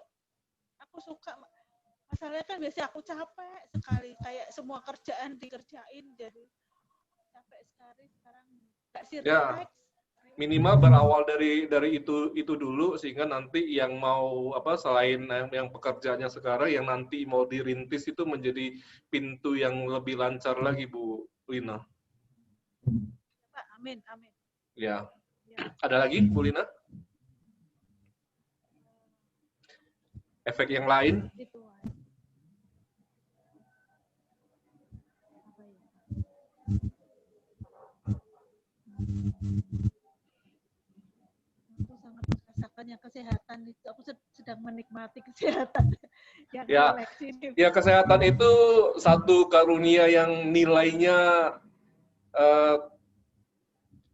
aku suka. Masalahnya kan biasanya aku capek sekali, kayak semua kerjaan dikerjain, jadi capek sekali sekarang. Nggak sih relax. Minimal berawal dari itu dulu, sehingga nanti yang mau selain yang pekerjaannya sekarang, yang nanti mau dirintis itu menjadi pintu yang lebih lancar lagi, Bu Lina. Pak, amin. Ya. Ada lagi, Bu Lina? Efek yang lain? Itu aku sangat merasakan yang kesehatan itu. Aku sedang menikmati kesehatan yang relax ini. Ya, kesehatan itu satu karunia yang nilainya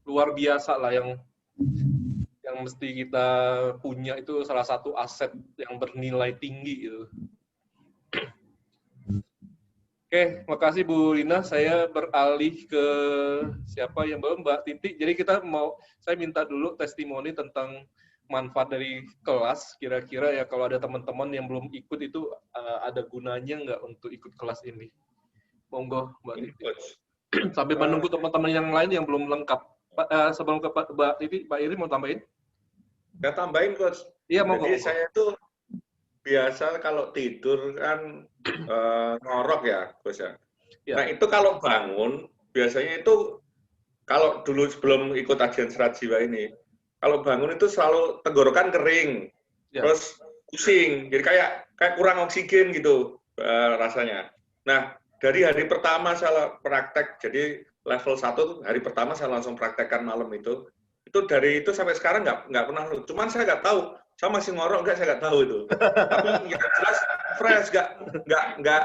luar biasa lah, yang mesti kita punya. Itu salah satu aset yang bernilai tinggi gitu. Oke, makasih Bu Lina. Saya beralih ke siapa yang belum, Mbak Titi. Jadi saya minta dulu testimoni tentang manfaat dari kelas. Kira-kira ya kalau ada teman-teman yang belum ikut itu ada gunanya nggak untuk ikut kelas ini? Monggo, Mbak Titi. Sambil menunggu teman-teman yang lain yang belum lengkap. Sebelum ke Mbak Titi, Pak Iri mau tambahin? Nggak tambahin, Coach. Iya, monggo. Jadi saya tuh biasa kalau tidur kan ngorok ya, Coach ya. Nah, itu kalau bangun, biasanya itu kalau dulu sebelum ikut ajian serat jiwa ini, kalau bangun itu selalu tenggorokan kering, terus pusing, jadi kayak kurang oksigen gitu rasanya. Nah, dari hari pertama saya praktek, jadi level 1 tuh hari pertama saya langsung praktekkan malam itu dari itu sampai sekarang nggak pernah, cuman saya nggak tahu, saya masih ngorok nggak, saya nggak tahu itu. Tapi yang jelas fresh, nggak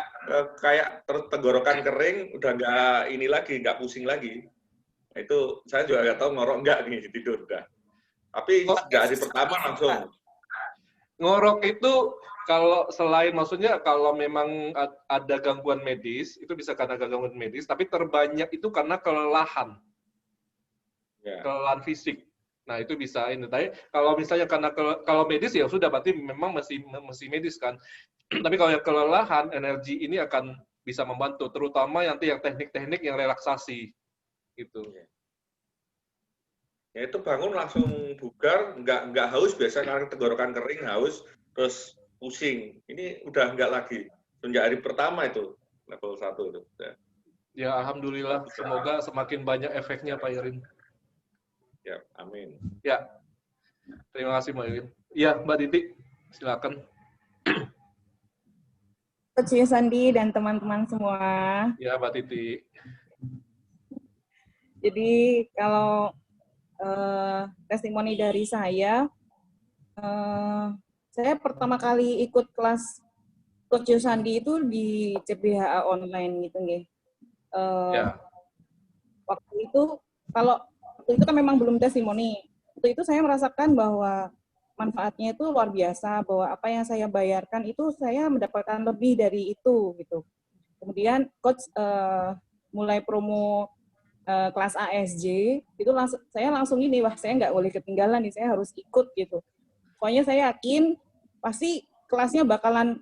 kayak tenggorokan kering, udah nggak ini lagi, nggak pusing lagi. Nah, itu saya juga nggak tahu ngorok nggak nih tidur udah. Tapi dari pertama langsung. Ngorok itu kalau selain, maksudnya kalau memang ada gangguan medis, itu bisa karena gangguan medis, tapi terbanyak itu karena kelelahan. Kelelahan fisik. Nah, itu bisa ini. Tapi kalau misalnya karena kalau medis ya sudah, berarti memang masih medis kan. Tapi kalau yang kelelahan, energi ini akan bisa membantu, terutama nanti yang teknik-teknik yang relaksasi gitu. Ya itu bangun langsung bugar, nggak haus, biasa karena tenggorokan kering haus, terus pusing. Ini udah nggak lagi. Sejak hari pertama itu, level 1 itu. Ya, alhamdulillah. Semoga semakin banyak efeknya, Pak Irin. Ya, amin. Ya, terima kasih Mbak Irin. Ya, Mbak Titi, silakan. Coach Sandi dan teman-teman semua. Ya, Mbak Titi. Jadi kalau testimoni dari saya pertama kali ikut kelas Coach Sandi itu di CBHA online gitu nggih. Waktu itu kan memang belum testimoni. Waktu itu saya merasakan bahwa manfaatnya itu luar biasa, bahwa apa yang saya bayarkan itu saya mendapatkan lebih dari itu gitu. Kemudian coach mulai promo kelas ASJ, itu saya langsung ini, wah saya nggak boleh ketinggalan nih, saya harus ikut gitu. Pokoknya saya yakin pasti kelasnya bakalan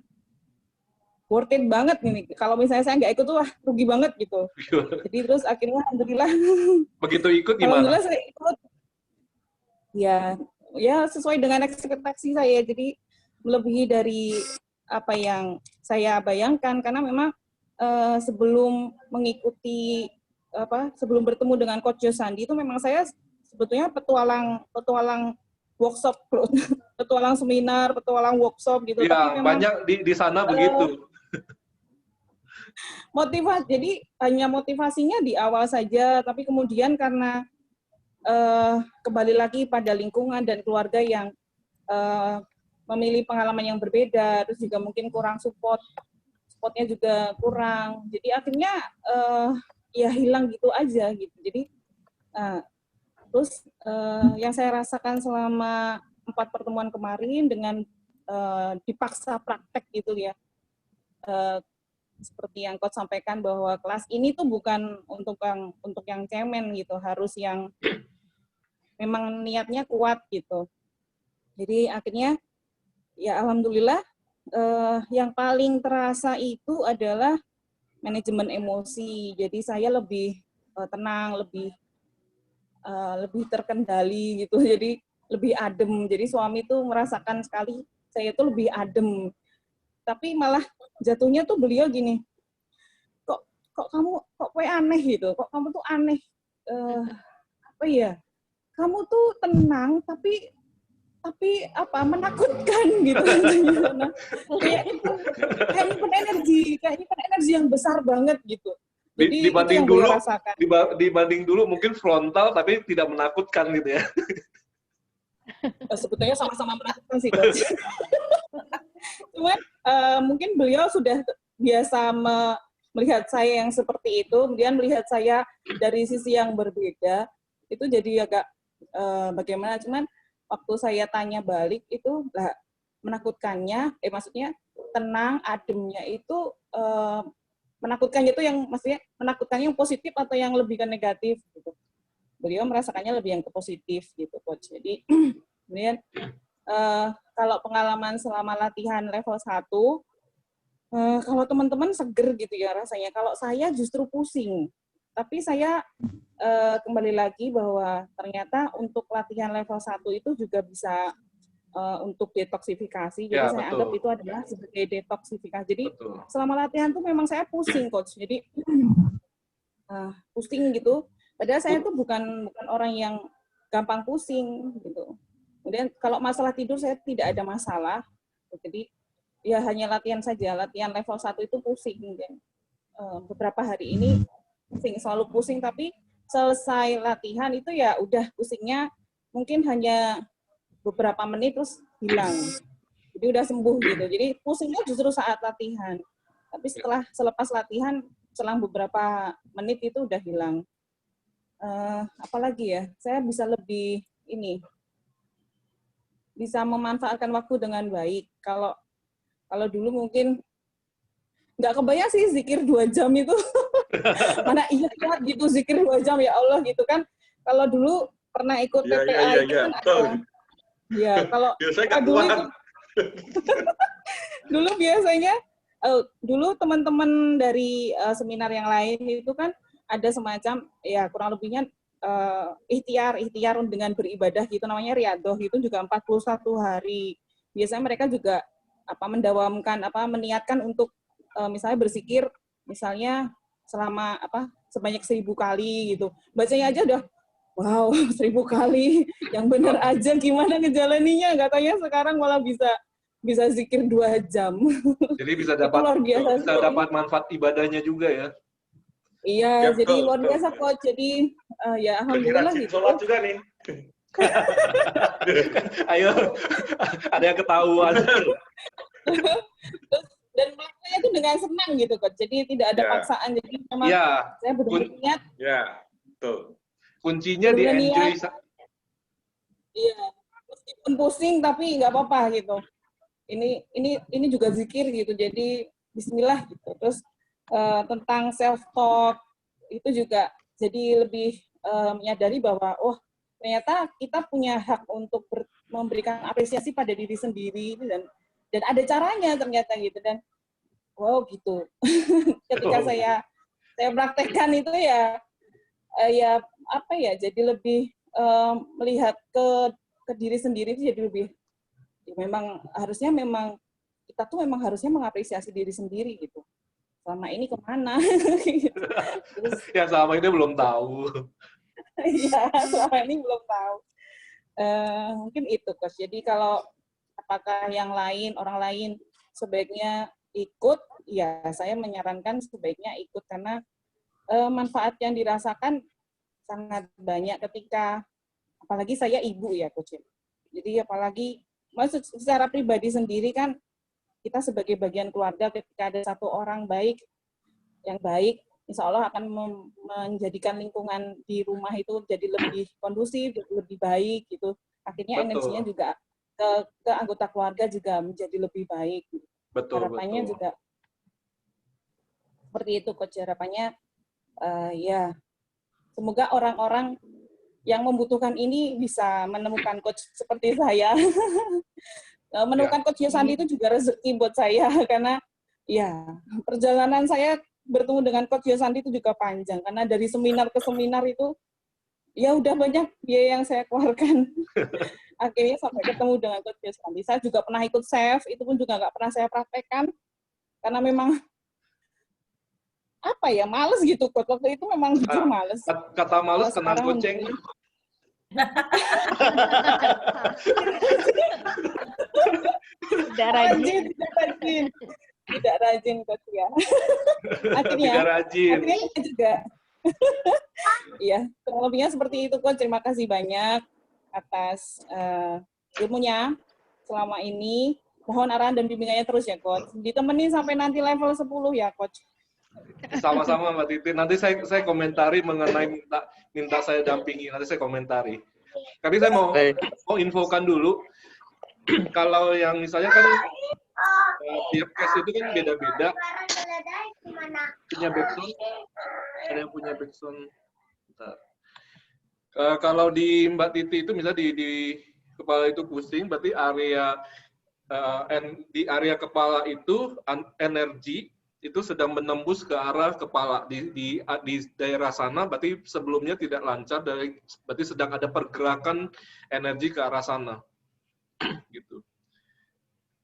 worth it banget nih. Kalau misalnya saya nggak ikut tuh, wah rugi banget gitu. Jadi terus akhirnya alhamdulillah. Begitu ikut gimana? Alhamdulillah saya ikut. Ya sesuai dengan ekspektasi saya. Jadi melebihi dari apa yang saya bayangkan, karena memang sebelum mengikuti sebelum bertemu dengan Coach Sandi itu memang saya sebetulnya petualang workshop, petualang seminar, petualang workshop gitu. Ya, tapi memang, banyak di sana begitu. Motivasi, jadi hanya motivasinya di awal saja, tapi kemudian karena kembali lagi pada lingkungan dan keluarga yang memilih pengalaman yang berbeda, terus juga mungkin kurang support spotnya juga kurang. Jadi akhirnya ya hilang gitu aja gitu. Jadi terus yang saya rasakan selama 4 pertemuan kemarin dengan dipaksa praktek gitu ya. Seperti yang Coach sampaikan bahwa kelas ini tuh bukan untuk yang cemen gitu, harus yang memang niatnya kuat gitu. Jadi akhirnya ya alhamdulillah yang paling terasa itu adalah manajemen emosi. Jadi saya lebih tenang, lebih terkendali gitu. Jadi lebih adem. Jadi suami tuh merasakan sekali saya tuh lebih adem. Tapi malah jatuhnya tuh beliau gini, kok kamu aneh gitu, kok kamu tuh aneh, apa ya, kamu tuh tenang tapi apa menakutkan gitu. Nah, kayak nyimpen energi yang besar banget gitu. Jadi dibanding itu yang dulu, beliau rasakan. dibanding dulu mungkin frontal tapi tidak menakutkan gitu ya. Sebetulnya sama-sama menakutkan sih, Coach. Cuman mungkin beliau sudah biasa melihat saya yang seperti itu, kemudian melihat saya dari sisi yang berbeda, itu jadi agak bagaimana, cuman waktu saya tanya balik itu lah menakutkannya, maksudnya tenang, ademnya itu menakutkannya itu yang maksudnya menakutkannya yang positif atau yang lebih ke negatif gitu. Beliau merasakannya lebih yang ke positif gitu, Coach. Jadi kemudian kalau pengalaman selama latihan level 1, kalau teman-teman seger gitu ya rasanya. Kalau saya justru pusing. Tapi saya kembali lagi bahwa ternyata untuk latihan level 1 itu juga bisa untuk detoksifikasi. Jadi Ya, saya betul. anggap itu adalah sebagai detoksifikasi. Jadi Betul. selama latihan tuh memang saya pusing, Coach. Jadi pusing gitu. Padahal saya tuh bukan orang yang gampang pusing gitu. Kemudian kalau masalah tidur saya tidak ada masalah. Jadi ya hanya latihan saja. Latihan level 1 itu pusing. Dan, beberapa hari ini selalu pusing, tapi selesai latihan itu ya udah pusingnya mungkin hanya beberapa menit terus hilang. Jadi udah sembuh gitu. Jadi pusingnya justru saat latihan. Tapi selepas latihan selang beberapa menit itu udah hilang. Apalagi ya, saya bisa lebih bisa memanfaatkan waktu dengan baik. Kalau dulu mungkin nggak kebayang sih zikir 2 jam itu. Mana iya kuat gitu zikir 2 jam, ya Allah gitu kan. Kalau dulu pernah ikut PPA itu kan ada. Ya, kalau dulu biasanya dulu teman-teman dari seminar yang lain itu kan ada semacam ya kurang lebihnya ikhtiar dengan beribadah gitu, namanya riadoh, itu juga 41 hari. Biasanya mereka juga mendawamkan meniatkan untuk misalnya berzikir misalnya selama sebanyak 1000 kali gitu. Bacanya aja udah wow 1000 kali. Yang benar aja gimana ngejalaninya, katanya sekarang malah bisa zikir 2 jam. Jadi bisa dapat manfaat ibadahnya juga ya. Iya, ya, jadi luar biasa Coach. Jadi ya alhamdulillah gitu. Sholat juga nih. Ayo, ada yang ketahuan. Dan melakukannya itu dengan senang gitu Coach. Jadi tidak ada paksaan. Jadi memang saya benar-benar niat. Ya, betul. Kuncinya di enjoy. Iya, meskipun pusing tapi nggak apa-apa gitu. Ini juga zikir gitu. Jadi Bismillah gitu. Terus tentang self talk itu juga jadi lebih menyadari bahwa ternyata kita punya hak untuk memberikan apresiasi pada diri sendiri dan ada caranya ternyata gitu, dan wow gitu. Ketika saya praktekkan itu ya jadi lebih melihat ke diri sendiri itu jadi lebih memang kita tuh memang harusnya mengapresiasi diri sendiri gitu. Selama ini kemana? Gitu. Terus, ya selama ini belum tahu. Iya, selama ini belum tahu. Mungkin itu, Coach. Jadi kalau apakah orang lain sebaiknya ikut, ya saya menyarankan sebaiknya ikut karena manfaat yang dirasakan sangat banyak ketika, apalagi saya ibu ya, Coach. Jadi apalagi maksud secara pribadi sendiri kan kita sebagai bagian keluarga ketika ada satu orang yang baik, insya Allah akan menjadikan lingkungan di rumah itu jadi lebih kondusif, jadi lebih baik gitu. Akhirnya energinya juga ke anggota keluarga juga menjadi lebih baik. Harapannya juga seperti itu, Coach. Harapannya ya semoga orang-orang yang membutuhkan ini bisa menemukan coach seperti saya. Menemukan Coach Yosandi itu juga rezeki buat saya karena ya perjalanan saya bertemu dengan Coach Yosandi itu juga panjang karena dari seminar ke seminar itu ya udah banyak biaya yang saya keluarkan. Akhirnya sampai ketemu dengan Coach Yosandi. Saya juga pernah ikut SEF, itu pun juga nggak pernah saya praktekkan karena memang apa ya, males gitu Coach. Waktu itu memang jujur males. Kata males kena goceng. Tidak rajin. Tidak rajin Coach ya. Akhirnya kita juga iya, kurang lebihnya seperti itu Coach. Terima kasih banyak atas ilmunya selama ini. Mohon arahan dan bimbingannya terus ya Coach. Ditemenin sampai nanti level 10 ya Coach. Sama-sama Mbak Titi. Nanti saya komentari mengenai minta saya dampingi. Nanti saya komentari. Tapi saya mau infokan dulu. Kalau yang misalnya kan tiap case itu kan beda-beda. Punya backsound. Ada yang punya backsound. Kalau di Mbak Titi itu misalnya di kepala itu pusing, berarti di area kepala itu energi itu sedang menembus ke arah kepala di daerah sana, berarti sebelumnya tidak lancar, berarti sedang ada pergerakan energi ke arah sana, gitu.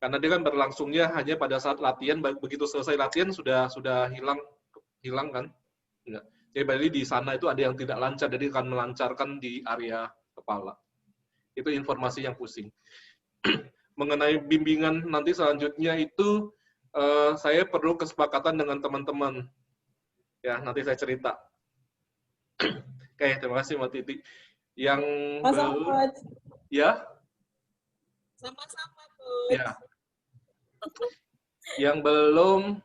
Karena dia kan berlangsungnya hanya pada saat latihan, begitu selesai latihan sudah hilang kan? Enggak. Jadi berarti di sana itu ada yang tidak lancar, jadi akan melancarkan di area kepala. Itu informasi yang pusing. Mengenai bimbingan nanti selanjutnya itu saya perlu kesepakatan dengan teman-teman. Ya, nanti saya cerita. Oke, terima kasih Mbak Titi. Yang belum, ya? Sama-sama, Coach. Ya. Yang belum,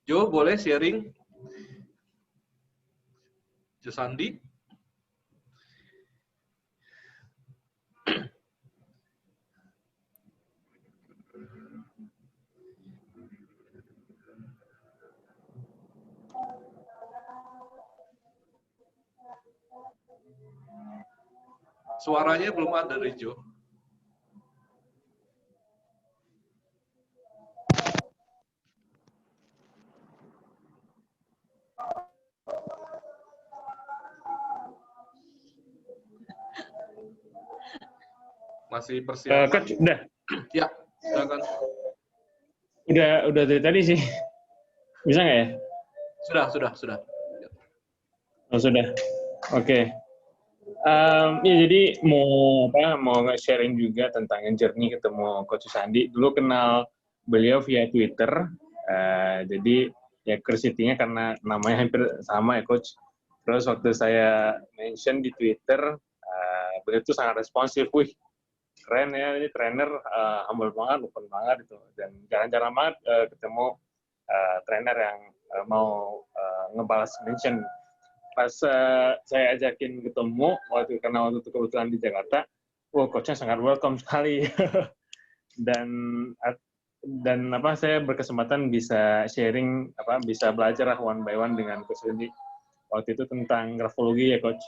Jo, boleh sharing? Jo Sandi? Suaranya belum ada, Jo. Masih persiapan. Coach, udah? Ya, silakan. Udah dari tadi sih. Bisa nggak ya? Sudah. Oh, sudah. Oke. Ya jadi mau sharing juga tentang journey ketemu Coach Sandi. Dulu kenal beliau via Twitter. Jadi ya curiosity-nya karena namanya hampir sama ya Coach. Terus waktu saya mention di Twitter, beliau tuh sangat responsif. Wih, keren ya, ini trainer humble banget, open banget itu. Dan jarang-jarang banget ketemu trainer yang mau ngebalas mention. Pas saya ajakin ketemu, karena waktu itu kebetulan di Jakarta, coachnya sangat welcome sekali. dan saya berkesempatan bisa sharing, bisa belajar one by one dengan Coach Sandi. Waktu itu tentang grafologi ya Coach.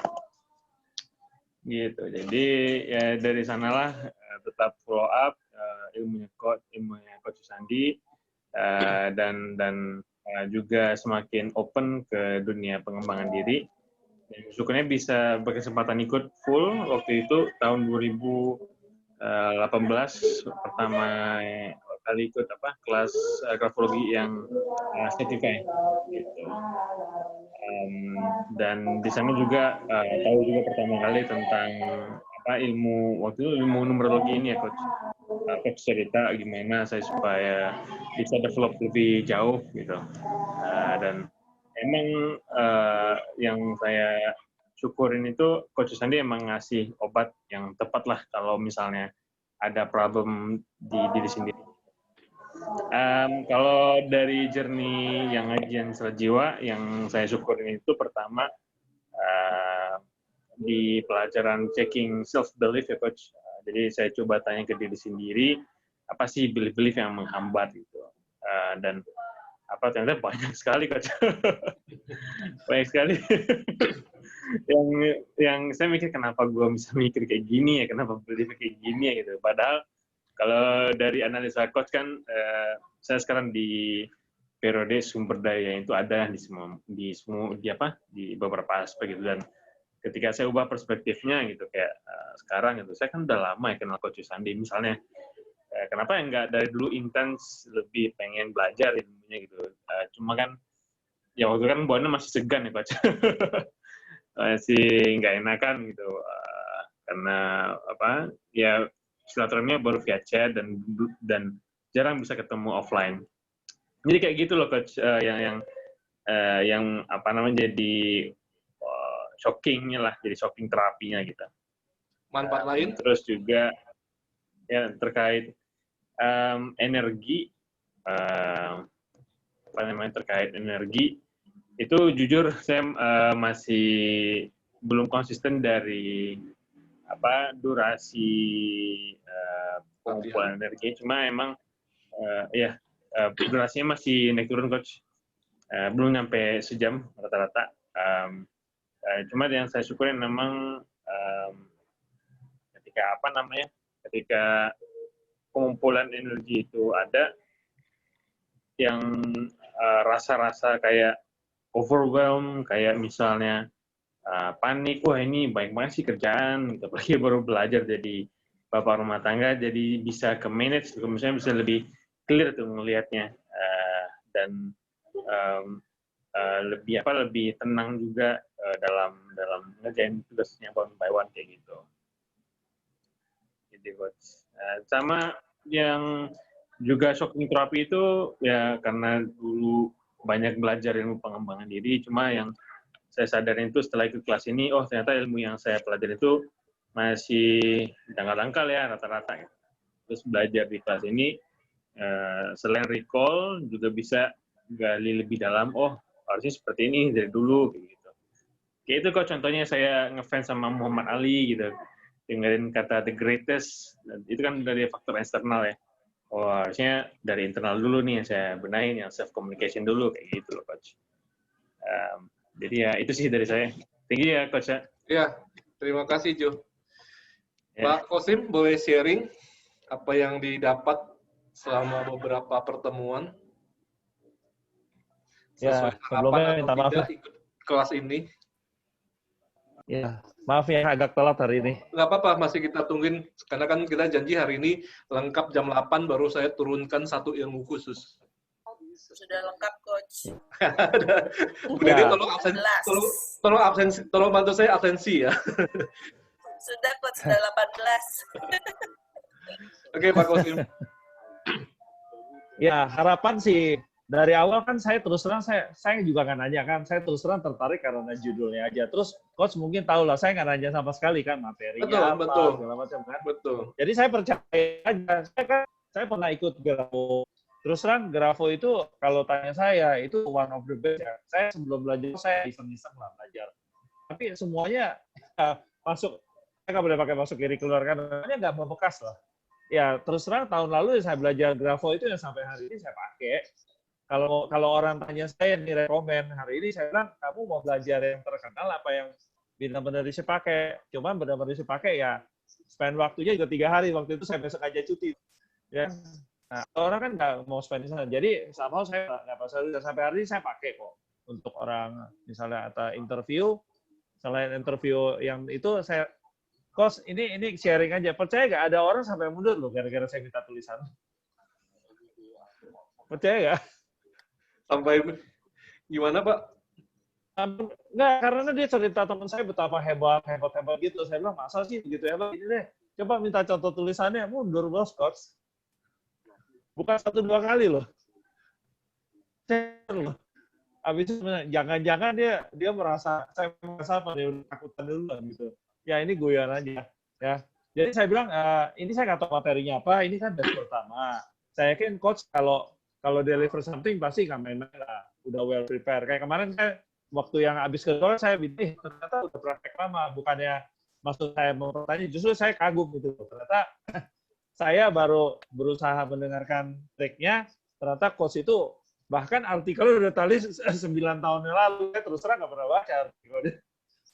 Gitu. Jadi ya dari sanalah tetap follow up ilmunya Coach Sandi dan juga semakin open ke dunia pengembangan diri. Dan syukurnya bisa berkesempatan ikut full waktu itu tahun 2018 pertama kali ikut kelas grafologi yang certified gitu. Dan di sana juga tahu juga pertama kali tentang ilmu numerologi ini ya Coach. Coach cerita gimana saya supaya bisa develop lebih jauh gitu. Dan emang yang saya syukurin itu Coach Sandi emang ngasih obat yang tepat lah kalau misalnya ada problem di diri sendiri. Kalau dari journey yang ngajian serat jiwa, yang saya syukurin itu pertama di pelajaran checking self belief ya coach. Jadi saya coba tanya ke diri sendiri, apa sih belief-belief yang menghambat gitu. Dan apa ternyata banyak sekali coach. Banyak sekali. yang saya mikir kenapa gue bisa mikir kayak gini ya, kenapa belief kayak gini ya gitu. Padahal kalau dari analisa coach kan, saya sekarang di periode sumber daya itu ada di beberapa aspek gitu, dan ketika saya ubah perspektifnya gitu kayak sekarang gitu, saya kan udah lama ya kenal Coach Sandi misalnya, kenapa enggak dari dulu intens lebih pengen belajar ilmunya gitu. Cuma kan ya waktu kan Buana masih segan ya Coach. Masih nggak enakan gitu, karena apa ya, silaturahminya baru via chat dan jarang bisa ketemu offline. Jadi kayak gitu loh Coach, yang apa namanya jadi shockingnya lah, jadi shocking terapinya gitu. Manfaat lain? Terus juga ya terkait energi, apa namanya, terkait energi itu jujur saya masih belum konsisten dari apa durasi pengumpulan energi. Cuma emang ya durasinya masih naik turun Coach, belum nyampe sejam rata-rata. Cuma yang saya syukurin memang ketika pengumpulan energi itu ada, yang rasa-rasa kayak overwhelm, kayak misalnya panik, wah ini banyak banget sih kerjaan, gitu. Apalagi baru belajar jadi bapak rumah tangga, jadi bisa ke manage, misalnya bisa lebih clear tuh ngelihatnya, dan lebih tenang juga dalam ngerjain tugasnya one by one kayak gitu. Jadi Coach. Sama yang juga shocking terapi itu ya karena dulu banyak belajar ilmu pengembangan diri, cuma yang saya sadarin itu setelah ikut kelas ini, oh ternyata ilmu yang saya pelajari itu masih dangkal-dangkal ya rata-rata. Terus belajar di kelas ini, selain recall juga bisa gali lebih dalam, oh harusnya seperti ini dari dulu gitu. Kayak itu kok contohnya saya ngefans sama Muhammad Ali gitu, dengerin kata the greatest, itu kan dari faktor eksternal ya. Oh harusnya dari internal dulu nih yang saya benahin, yang self communication dulu kayak gitu loh Coach. Jadi ya itu sih dari saya. Thank you ya Coach. Ya, terima kasih Jo. Ya. Pak Kosim boleh sharing apa yang didapat selama beberapa pertemuan? Ya, sebelumnya minta maaf ya. Ikut kelas ini. Ya, maaf ya agak telat hari ini. Nggak apa-apa, masih kita tungguin. Karena kan kita janji hari ini lengkap jam 8 baru saya turunkan satu ilmu khusus. Sudah lengkap, Coach. Bu Dede, tolong bantu saya absensi ya. Sudah, Coach, sudah 18. Oke, Pak Kosim. Ya, harapan sih dari awal kan saya terus terang saya juga nggak nanya kan, saya terus terang tertarik karena judulnya aja. Terus Coach mungkin tahu lah, saya nggak nanya sama sekali kan materinya segala macam kan. Betul. Jadi saya percaya aja. Saya pernah ikut Grafo. Terus terang Grafo itu kalau tanya saya itu one of the best ya. Saya sebelum belajar saya iseng-iseng lah belajar. Tapi semuanya masuk, saya nggak boleh pakai masuk kiri keluar kan, semuanya nggak membekas lah. Ya terus terang tahun lalu saya belajar Grafo itu yang sampai hari ini saya pakai. Kalau orang tanya saya nih rekomen hari ini, saya bilang kamu mau belajar yang terkenal apa yang benar-benar bisa pakai. Cuman benar-benar bisa pakai ya spend waktunya juga 3 hari. Waktu itu saya besok aja cuti. Ya. Nah, orang kan nggak mau spend di sana. Jadi somehow saya nggak pasal sampai hari ini saya pakai kok untuk orang misalnya atau interview. Selain interview yang itu saya Coach ini sharing aja. Percaya nggak ada orang sampai mundur loh gara-gara saya minta tulisan. Percaya nggak? Sampai gimana Pak? Enggak, karena dia cerita teman saya betapa hebat gitu. Saya bilang, masa sih begitu hebat? Ini deh, coba minta contoh tulisannya, mundur bos, Coach. Bukan 1-2 kali loh. Habis itu jangan-jangan dia merasa, saya merasa apa, dia takutan dulu gitu. Ya ini guyon aja. Ya. Jadi saya bilang, ini saya nggak tahu materinya apa, ini kan batch pertama. saya yakin coach kalau deliver something pasti nggak main-main lah, udah well prepare. Kayak kemarin saya waktu yang habis ke gol saya bilang, ternyata udah praktek lama, bukannya maksud saya mempertanya, justru saya kagum gitu. Ternyata saya baru berusaha mendengarkan triknya, ternyata coach itu bahkan artikel udah tulis 9 tahun yang lalu, saya terus terang nggak pernah baca artikelnya.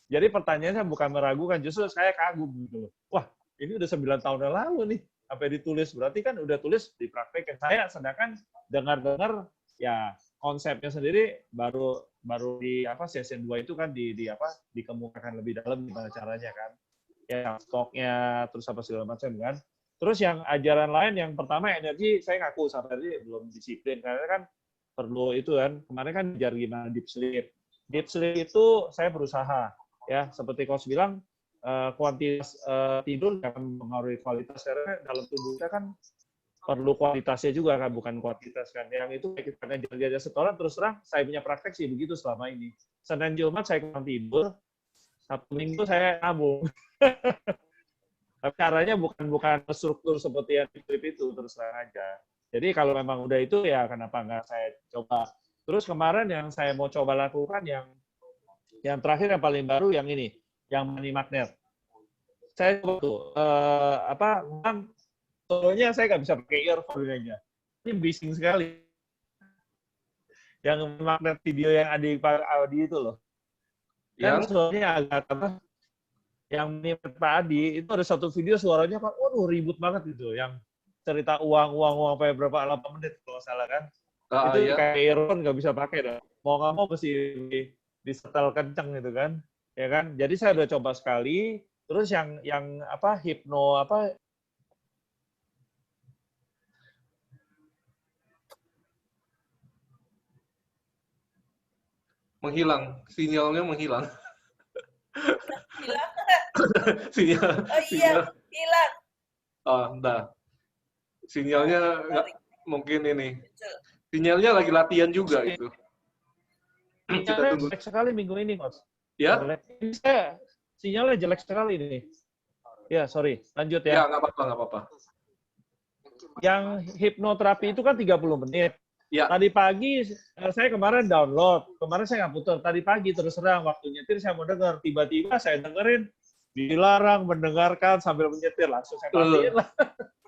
Jadi pertanyaannya bukan meragukan, justru saya kagum gitu loh. Wah, ini udah 9 tahun yang lalu nih, apa yang ditulis, berarti kan udah tulis dipraktekkan. Saya sedangkan dengar-dengar ya konsepnya sendiri baru di season 2 itu kan dikemukakan lebih dalam gimana caranya kan. Ya stoknya terus apa segala macam kan. Terus yang ajaran lain yang pertama energi saya ngaku sampai tadi belum disiplin karena kan perlu itu kan. Kemarin kan ajar gimana deep sleep. Deep sleep itu saya berusaha ya seperti coach bilang kuantitas tidur akan mempengaruhi kualitas karena dalam tubuh kita kan perlu kualitasnya juga kan bukan kuantitas kan. Yang itu kita jaga setoran terus terang saya punya praktek sih begitu selama ini. Senin Jumat saya kurang tidur, Sabtu Minggu saya nabung. Tapi caranya bukan struktur seperti yang di klip itu terus terang aja. Jadi kalau memang udah itu ya kenapa nggak saya coba. Terus kemarin yang saya mau coba lakukan yang terakhir yang paling baru yang ini, yang money magnet. Saya coba tuh soalnya saya nggak bisa pakai earphone aja. Ini bising sekali. Yang magnet video yang ada di Audi itu loh. Kan suaranya agak yang menimpa Pak Adi itu ada satu video suaranya kan, waduh ribut banget gitu, yang cerita uang sampai berapa 8 menit kalau salah kan, itu kayak earphone nggak bisa pakai dah, mau nggak mau mesti disetel kenceng gitu kan, ya kan, jadi saya udah coba sekali, terus yang hipno menghilang, sinyalnya menghilang. Hilang. Sinyal. Oh iya, hilang. Enggak. Sinyalnya mungkin ini. Sinyalnya lagi latihan juga itu. Sinyalnya jelek sekali minggu ini, Mas. Ya? Sinyalnya jelek sekali ini. Ya, sorry. Lanjut ya. Ya, nggak apa-apa. Yang hipnoterapi itu kan 30 menit. Ya. Tadi pagi saya kemarin download, kemarin saya nggak putar. Tadi pagi terus terang waktu nyetir saya mau dengar, tiba-tiba saya dengerin dilarang mendengarkan sambil menyetir, langsung saya matiin lah.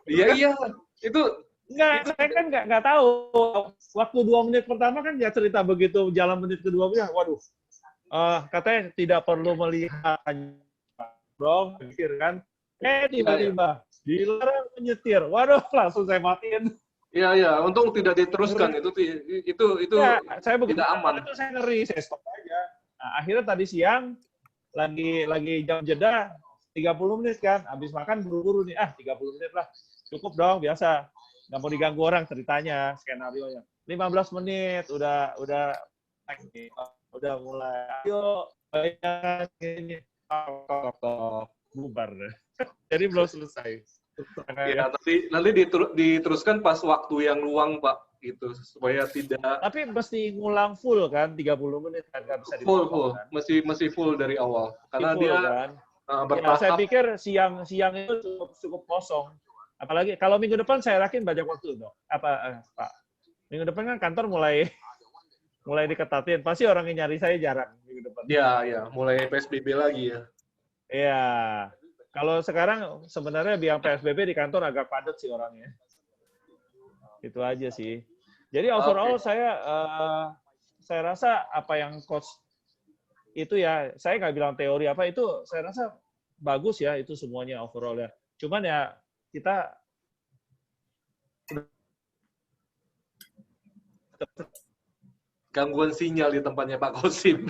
Iya, itu enggak, saya kan nggak tahu. Waktu 2 menit pertama kan ya cerita begitu, jalan menit kedua waduh, katanya tidak perlu melihat dong, mikir kan. Tiba-tiba dilarang menyetir, waduh, langsung saya matiin. Iya, untung tidak diteruskan itu ya, saya begitu, tidak aman. Itu saya ngeri, saya stop aja. Nah, akhirnya tadi siang lagi jam jeda 30 menit kan, habis makan buru-buru nih, 30 menit lah, cukup dong biasa, nggak mau diganggu orang ceritanya, skenario-nya. 15 menit udah mulai, ayo ini bubar deh. Jadi belum selesai. Ya, nanti diteruskan pas waktu yang luang, Pak, gitu, supaya tidak. Tapi mesti ngulang full kan, 30 menit kan, nggak bisa full, kan? mesti full dari awal, karena full, dia kan? bertahap. Saya pikir siang itu cukup kosong. Apalagi kalau minggu depan saya yakin banyak waktu dong. Pak? Minggu depan kan kantor mulai diketatin. Pasti orang yang nyari saya jarang minggu depan. Iya, mulai PSBB lagi ya. Iya. Kalau sekarang sebenarnya biang PSBB di kantor agak padat sih orangnya. Itu aja sih. Jadi overall saya rasa apa yang coach itu ya, saya nggak bilang teori apa itu, saya rasa bagus ya itu semuanya overall ya. Cuman ya kita gangguan sinyal di tempatnya Pak Kosim.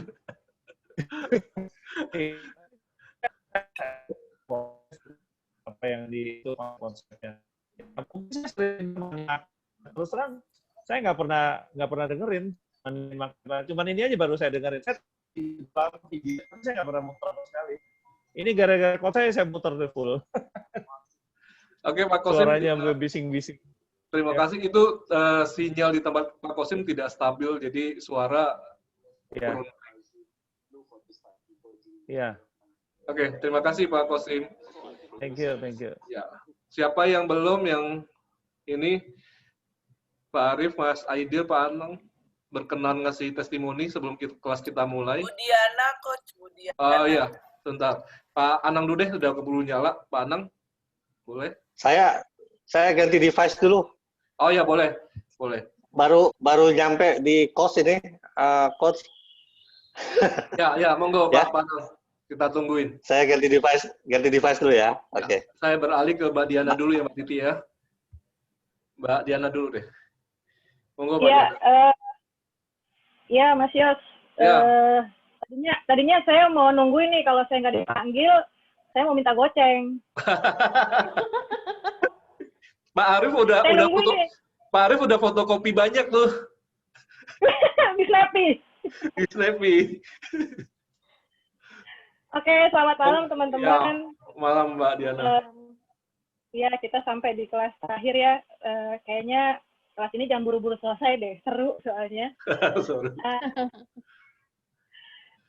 Apa yang itu konsepnya. Terus terang saya nggak pernah dengerin. Cuman ini aja baru saya dengerin. Saya nggak pernah muter sekali. Ini gara-gara kota saya muter full. Oke, Pak Kosim. Suaranya bising-bising. Terima kasih. Itu sinyal di tempat Pak Kosim tidak stabil, jadi suara turun. Iya. Oke, terima kasih Pak Kosim. Thank you. Ya. Siapa yang belum yang ini Pak Arif, Mas Aidil, Pak Anang berkenan ngasih testimoni sebelum kelas kita mulai. Budiana, Coach Budiana. Oh iya, sebentar. Pak Anang dulu deh, udah keburu nyala. Pak Anang, boleh? Saya ganti device dulu. Oh iya, boleh. Boleh. Baru nyampe di coach ini, Coach. Ya, monggo Ya. Pak Anang. Kita tungguin. Saya ganti device dulu ya. Oke. Saya beralih ke Mbak Diana dulu ya, Mbak Titi ya. Mbak Diana dulu deh. Monggo Mbak Diana. Ya, Mas Yos. Ya. Tadinya saya mau nungguin nih, kalau saya nggak dipanggil, saya mau minta goceng. Pak Arif udah foto. Nih. Pak Arif udah fotokopi banyak tuh. Di Snappy. Di Snappy. Oke, selamat malam teman-teman. Ya, malam Mbak Diana. Ya, kita sampai di kelas terakhir ya. Kayaknya kelas ini jangan buru-buru selesai deh. Seru soalnya. Sorry.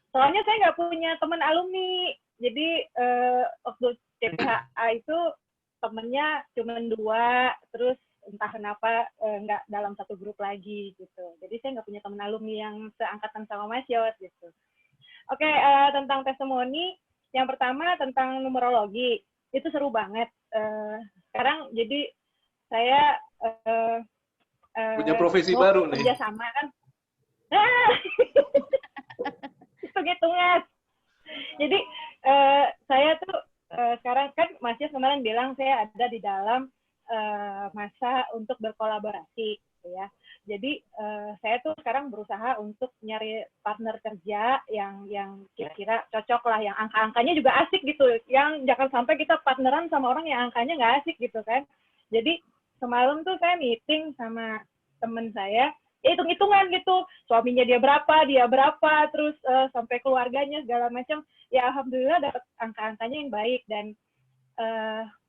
Soalnya saya nggak punya teman alumni. Jadi waktu CPHA itu temennya cuma 2, terus entah kenapa nggak dalam satu grup lagi gitu. Jadi saya nggak punya teman alumni yang seangkatan sama Mas Yos gitu. Oke, tentang testimoni, yang pertama tentang numerologi, itu seru banget. Sekarang jadi saya punya profesi baru nih. Kerja sama kan. Hitung-hitungan. Jadi saya tuh sekarang kan Mas Yos kemarin bilang saya ada di dalam masa untuk berkolaborasi gitu ya. Jadi saya tuh sekarang berusaha untuk nyari partner kerja yang kira-kira cocok lah, yang angka-angkanya juga asik gitu. Yang jangan sampai kita partneran sama orang yang angkanya nggak asik gitu kan. Jadi semalam tuh saya meeting sama temen saya, hitung-hitungan gitu, suaminya dia berapa, terus sampai keluarganya segala macam. Ya alhamdulillah dapat angka-angkanya yang baik, dan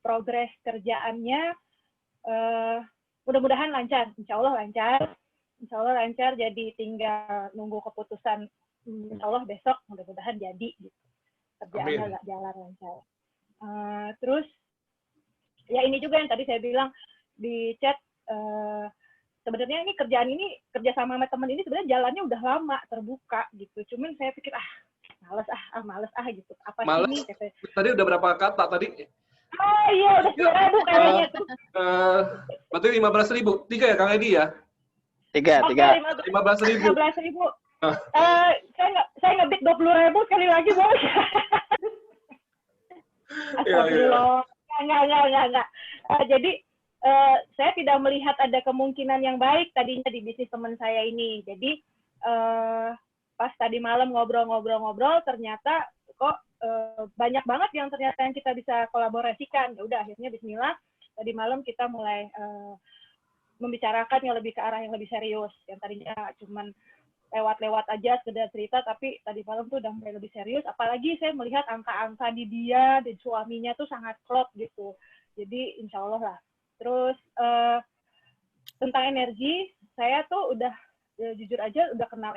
progres kerjaannya mudah-mudahan lancar, insya Allah lancar, jadi tinggal nunggu keputusan, insya Allah besok mudah-mudahan jadi gitu. Kerjaannya jalan lancar. Terus ya ini juga yang tadi saya bilang di chat, sebenarnya ini kerja sama teman ini sebenarnya jalannya udah lama terbuka gitu. Cuman saya pikir males gitu. Apa sih ini? Tadi udah berapa kata tadi? Oh iya, udah 10.000 kayaknya tuh. Berarti 15.000. 3 ya Kang Edi ya? 3. 15.000. 15.000. Saya ngebit 20.000 sekali lagi boleh. Astagfirullah. Enggak. Jadi saya tidak melihat ada kemungkinan yang baik tadinya di bisnis teman saya ini. Jadi pas tadi malam ngobrol, ternyata kok banyak banget yang ternyata yang kita bisa kolaborasikan. Ya udah, akhirnya bismillah tadi malam kita mulai membicarakan yang lebih ke arah yang lebih serius. Yang tadinya cuman lewat-lewat aja sekedar cerita, tapi tadi malam tuh udah mulai lebih serius. Apalagi saya melihat angka-angka di dia dan suaminya tuh sangat klop gitu. Jadi insya Allah lah. Terus tentang energi, saya tuh udah jujur aja udah kenal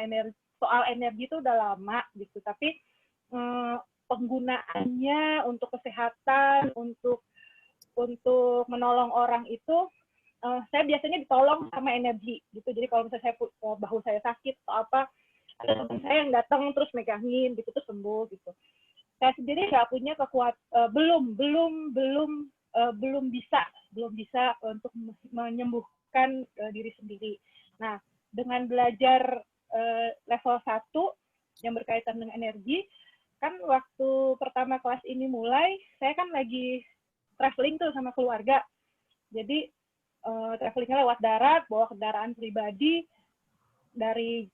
soal energi tuh udah lama gitu. Tapi penggunaannya untuk kesehatan, untuk menolong orang itu, saya biasanya ditolong sama energi gitu. Jadi kalau misalnya bahu saya sakit atau apa, ada teman saya yang datang terus megangin gitu terus sembuh gitu. Saya sendiri nggak punya belum bisa untuk menyembuhkan diri sendiri. Nah, dengan belajar level 1 yang berkaitan dengan energi, kan waktu pertama kelas ini mulai, saya kan lagi traveling tuh sama keluarga. Jadi travelingnya lewat darat, bawa kendaraan pribadi dari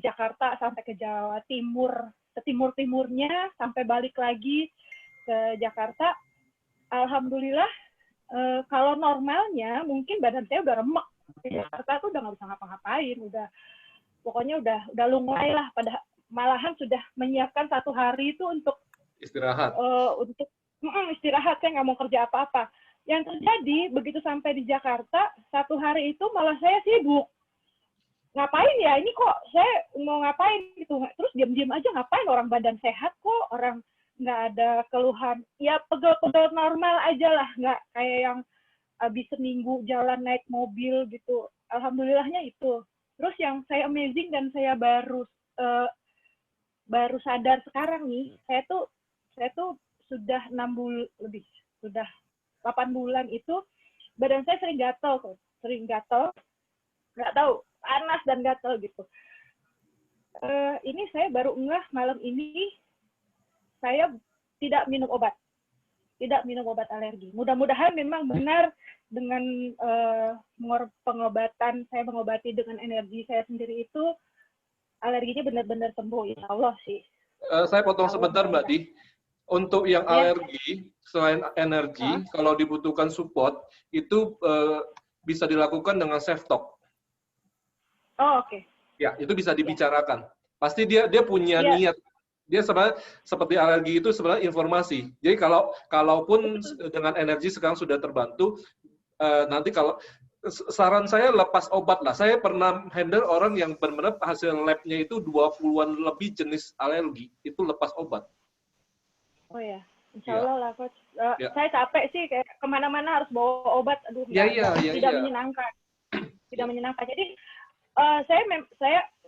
Jakarta sampai ke Jawa Timur, ke timurnya sampai balik lagi ke Jakarta. Alhamdulillah, kalau normalnya mungkin badan saya udah remek. Di Jakarta tuh udah nggak bisa ngapa-ngapain, pokoknya udah lunglai lah. Malahan sudah menyiapkan 1 hari itu untuk istirahat. Istirahat, saya nggak mau kerja apa-apa. Yang terjadi begitu sampai di Jakarta, 1 hari itu malah saya sibuk. Ngapain ya? Ini kok saya mau ngapain gitu? Terus diam-diam aja ngapain? Orang badan sehat kok, orang nggak ada keluhan. Ya pegel-pegel normal aja lah, nggak kayak yang habis seminggu jalan naik mobil gitu. alhamdulillahnya itu. Terus yang saya amazing dan saya baru sadar sekarang nih, saya tuh sudah 6 bulan lebih, sudah 8 bulan itu badan saya sering gatal, nggak tahu, panas dan gatal gitu. Ini saya baru ngeh malam ini saya tidak minum obat alergi. Mudah-mudahan memang benar dengan pengobatan, saya mengobati dengan energi saya sendiri itu, alerginya benar-benar sembuh, insya Allah sih. Saya potong sebentar Mbak Di. Untuk yang Ya. alergi, selain energi, kalau dibutuhkan support, itu bisa dilakukan dengan self-talk. Oh, oke. Ya, itu bisa dibicarakan. Pasti dia punya niat. Dia sebenarnya seperti alergi itu sebenarnya informasi. Jadi kalaupun dengan energi sekarang sudah terbantu, nanti kalau saran saya lepas obat lah. Saya pernah handle orang yang benar-benar hasil labnya itu 20-an lebih jenis alergi. Itu lepas obat. Oh ya, insya Allah lah Coach. Ya. Saya capek sih, kayak kemana-mana harus bawa obat. Aduh, tidak menyenangkan. Tidak menyenangkan. Jadi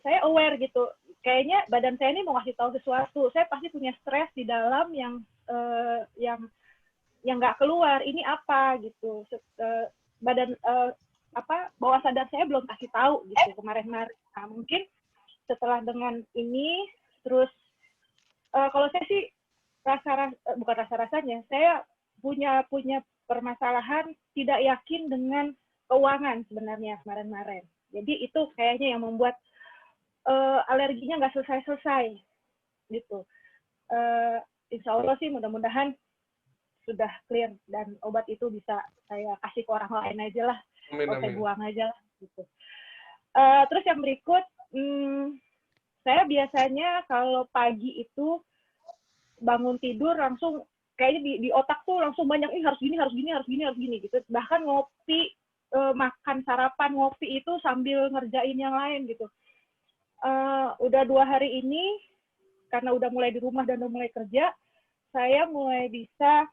saya aware gitu. Kayaknya badan saya ini mau ngasih tahu sesuatu. Saya pasti punya stres di dalam yang nggak keluar. Ini apa gitu. Badan bawah sadar saya belum kasih tahu gitu kemarin-kemarin. Nah, mungkin setelah dengan ini terus kalau saya sih bukan rasa-rasanya, saya punya permasalahan tidak yakin dengan keuangan sebenarnya kemarin-kemarin. Jadi itu kayaknya yang membuat alerginya nggak selesai-selesai gitu. Insya Allah sih mudah-mudahan sudah clear dan obat itu bisa saya kasih ke orang lain aja lah, saya buang aja lah gitu. Terus yang berikut, saya biasanya kalau pagi itu bangun tidur langsung kayaknya di otak tuh langsung banyak harus gini gitu. Bahkan ngopi, makan sarapan ngopi itu sambil ngerjain yang lain gitu. Udah 2 hari ini karena udah mulai di rumah dan udah mulai kerja, saya mulai bisa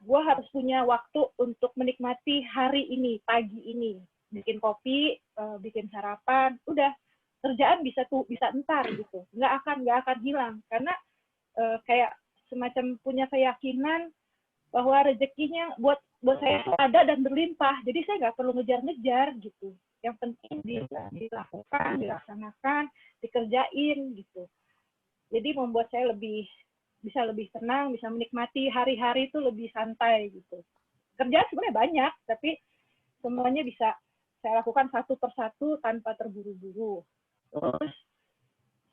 gue harus punya waktu untuk menikmati hari ini, pagi ini. Bikin kopi, bikin sarapan, udah kerjaan bisa entar gitu. Nggak akan hilang karena kayak semacam punya keyakinan bahwa rezekinya buat saya ada dan berlimpah. Jadi saya nggak perlu ngejar-ngejar gitu. Yang penting dilakukan, dilaksanakan, dikerjain gitu. Jadi membuat saya bisa lebih tenang, bisa menikmati hari-hari itu lebih santai gitu. Kerjaan sebenarnya banyak, tapi semuanya bisa saya lakukan satu persatu tanpa terburu-buru. Terus